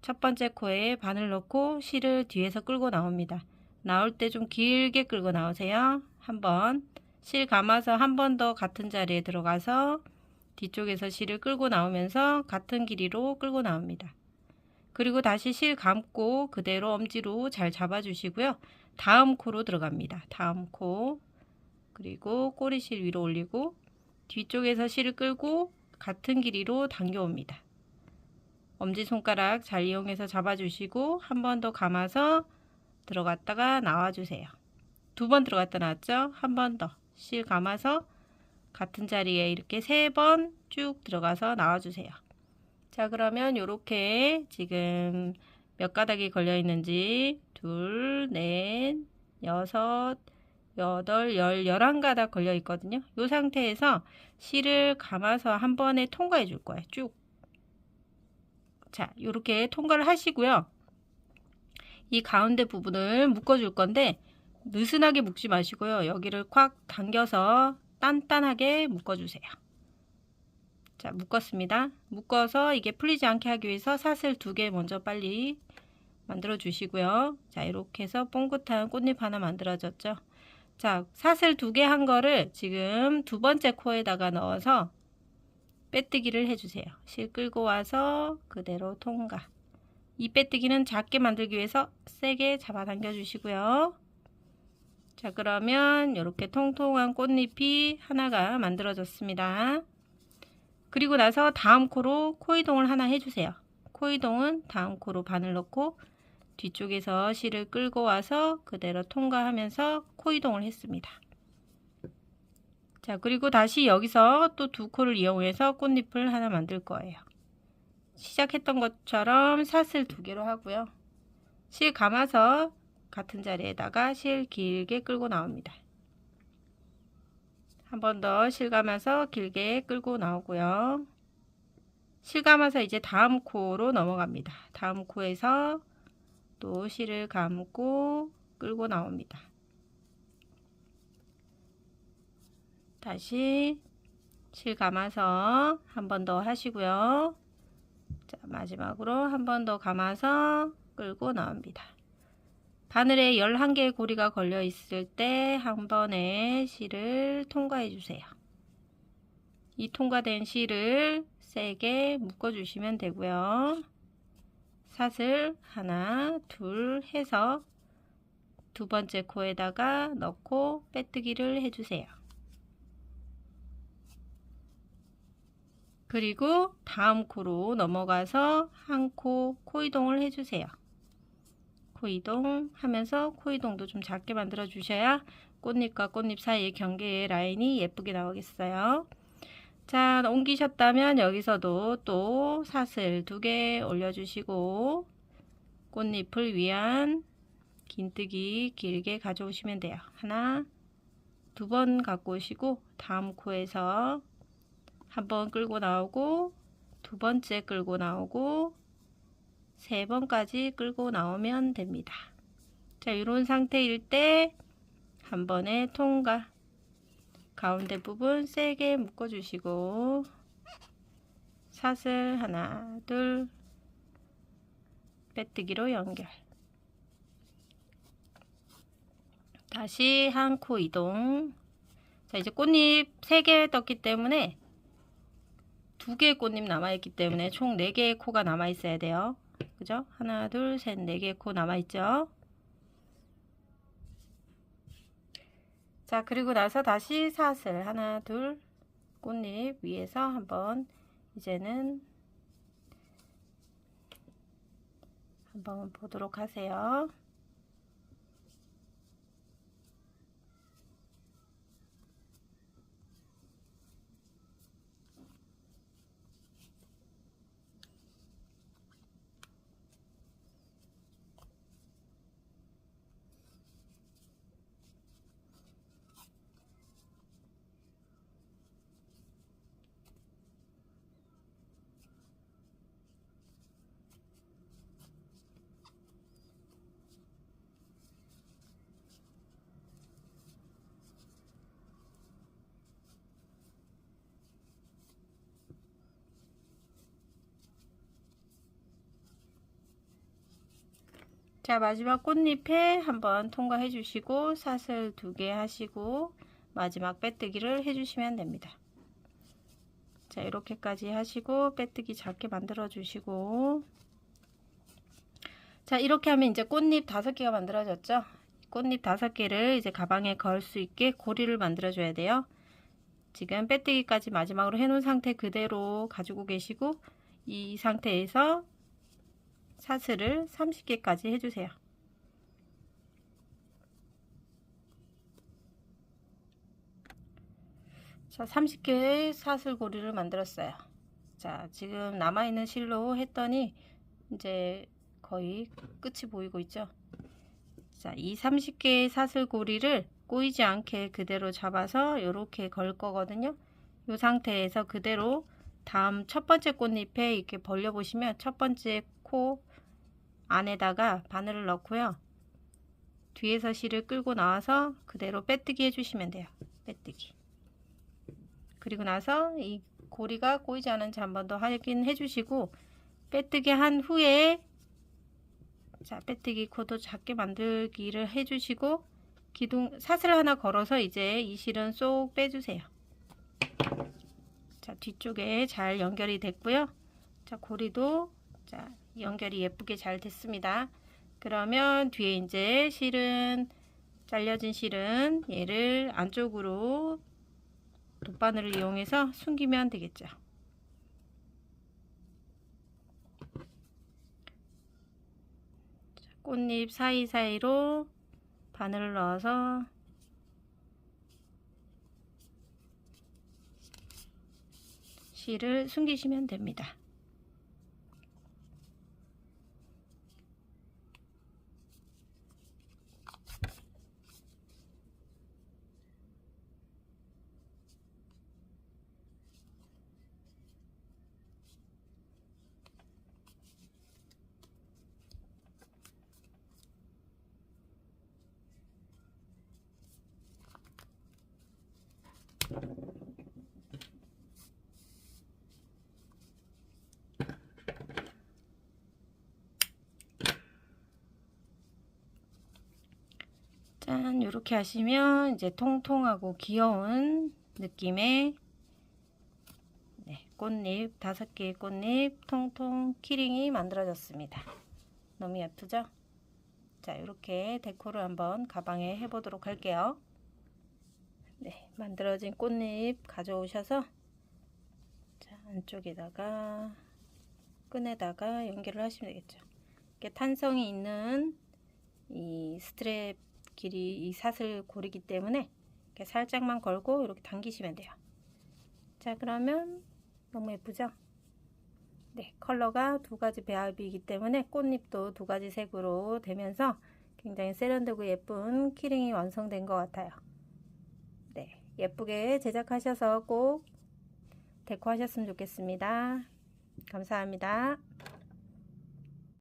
첫 번째 코에 바늘 넣고 실을 뒤에서 끌고 나옵니다. 나올 때 좀 길게 끌고 나오세요. 한번 실 감아서 한 번 더 같은 자리에 들어가서 뒤쪽에서 실을 끌고 나오면서 같은 길이로 끌고 나옵니다. 그리고 다시 실 감고 그대로 엄지로 잘 잡아 주시고요. 다음 코로 들어갑니다. 다음 코. 그리고 꼬리실 위로 올리고 뒤쪽에서 실을 끌고 같은 길이로 당겨옵니다. 엄지손가락 잘 이용해서 잡아주시고 한 번 더 감아서 들어갔다가 나와주세요. 두 번 들어갔다 나왔죠? 한 번 더 실 감아서 같은 자리에 이렇게 3번 쭉 들어가서 나와주세요. 자, 그러면 이렇게 지금 몇 가닥이 걸려 있는지 2, 4, 6, 8, 10, 11가닥 걸려 있거든요. 이 상태에서 실을 감아서 한 번에 통과해 줄 거예요. 쭉. 자, 이렇게 통과를 하시고요. 이 가운데 부분을 묶어 줄 건데 느슨하게 묶지 마시고요. 여기를 콱 당겨서 단단하게 묶어 주세요. 자, 묶었습니다. 묶어서 이게 풀리지 않게 하기 위해서 사슬 2개 먼저 빨리 만들어 주시고요. 자, 이렇게 해서 뽕긋한 꽃잎 하나 만들어졌죠. 자, 사슬 2개 한 거를 지금 두 번째 코에다가 넣어서 빼뜨기를 해주세요. 실 끌고 와서 그대로 통과. 이 빼뜨기는 작게 만들기 위해서 세게 잡아당겨 주시고요. 자, 그러면 이렇게 통통한 꽃잎이 하나가 만들어졌습니다. 그리고 나서 다음 코로 코 이동을 하나 해주세요. 코 이동은 다음 코로 바늘 넣고 뒤쪽에서 실을 끌고 와서 그대로 통과하면서 코 이동을 했습니다. 자, 그리고 다시 여기서 또 2코를 이용해서 꽃잎을 하나 만들 거예요. 시작했던 것처럼 사슬 2개로 하고요. 실 감아서 같은 자리에다가 실 길게 끌고 나옵니다. 한 번 더 실 감아서 길게 끌고 나오고요. 실 감아서 이제 다음 코로 넘어갑니다. 다음 코에서 또 실을 감고 끌고 나옵니다. 다시 실 감아서 한 번 더 하시고요. 자, 마지막으로 한 번 더 감아서 끌고 나옵니다. 바늘에 11개의 고리가 걸려 있을 때 한 번에 실을 통과해 주세요. 이 통과된 실을 세게 묶어 주시면 되고요. 사슬 하나, 둘 해서 두 번째 코에다가 넣고 빼뜨기를 해주세요. 그리고 다음 코로 넘어가서 한 코 이동을 해주세요. 코 이동 하면서 코 이동도 좀 작게 만들어 주셔야 꽃잎과 꽃잎 사이의 경계의 라인이 예쁘게 나오겠어요. 자, 옮기셨다면 여기서도 또 사슬 2개 올려주시고 꽃잎을 위한 긴뜨기 길게 가져오시면 돼요. 하나, 2번 갖고 오시고 다음 코에서 한 번 끌고 나오고 두 번째 끌고 나오고 3번까지 끌고 나오면 됩니다. 자, 이런 상태일 때 한 번에 통과. 가운데 부분 세게 묶어 주시고 사슬 하나, 둘 빼뜨기로 연결. 다시 한 코 이동. 자, 이제 꽃잎 3개 떴기 때문에 2개의 꽃잎 남아있기 때문에 총 4개의 코가 남아있어야 돼요. 그죠? 하나, 둘, 셋, 4개의 코 남아있죠? 자, 그리고 나서 다시 사슬 하나, 둘 꽃잎 위에서 한번 이제는 한번 보도록 하세요. 자, 마지막 꽃잎에 한번 통과해 주시고 사슬 2개 하시고 마지막 빼뜨기를 해 주시면 됩니다. 자, 이렇게까지 하시고 빼뜨기 작게 만들어 주시고 자, 이렇게 하면 이제 꽃잎 5개가 만들어졌죠. 꽃잎 5개를 이제 가방에 걸 수 있게 고리를 만들어 줘야 돼요. 지금 빼뜨기까지 마지막으로 해놓은 상태 그대로 가지고 계시고, 이 상태에서 사슬을 30개까지 해주세요. 자, 30개의 사슬고리를 만들었어요. 자, 지금 남아있는 실로 했더니 이제 거의 끝이 보이고 있죠. 자, 이 30개의 사슬고리를 꼬이지 않게 그대로 잡아서 이렇게 걸 거거든요. 이 상태에서 그대로 다음 첫 번째 꽃잎에 이렇게 벌려 보시면 첫 번째 코 안에다가 바늘을 넣고요. 뒤에서 실을 끌고 나와서 그대로 빼뜨기 해주시면 돼요. 빼뜨기. 그리고 나서 이 고리가 꼬이지 않은지 한 번 더 확인해 주시고, 빼뜨기 한 후에, 자, 빼뜨기 코도 작게 만들기를 해 주시고, 기둥 사슬 하나 걸어서 이제 이 실은 쏙 빼주세요. 자, 뒤쪽에 잘 연결이 됐고요. 자, 고리도 자, 연결이 예쁘게 잘 됐습니다. 그러면 뒤에 이제 실은, 잘려진 실은 얘를 안쪽으로 돗바늘을 이용해서 숨기면 되겠죠. 꽃잎 사이사이로 바늘을 넣어서 실을 숨기시면 됩니다. 짠, 이렇게 하시면 이제 통통하고 귀여운 느낌의 꽃잎, 5개의 꽃잎 통통 키링이 만들어졌습니다. 너무 예쁘죠? 자, 이렇게 데코를 한번 가방에 해보도록 할게요. 네, 만들어진 꽃잎 가져오셔서, 자, 안쪽에다가 끈에다가 연결을 하시면 되겠죠. 이렇게 탄성이 있는 이 스트랩 길이, 이 사슬 고리기 때문에 이렇게 살짝만 걸고 이렇게 당기시면 돼요. 자, 그러면 너무 예쁘죠? 네, 컬러가 2가지 배합이기 때문에 꽃잎도 2가지 색으로 되면서 굉장히 세련되고 예쁜 키링이 완성된 것 같아요. 네, 예쁘게 제작하셔서 꼭 데코 하셨으면 좋겠습니다. 감사합니다.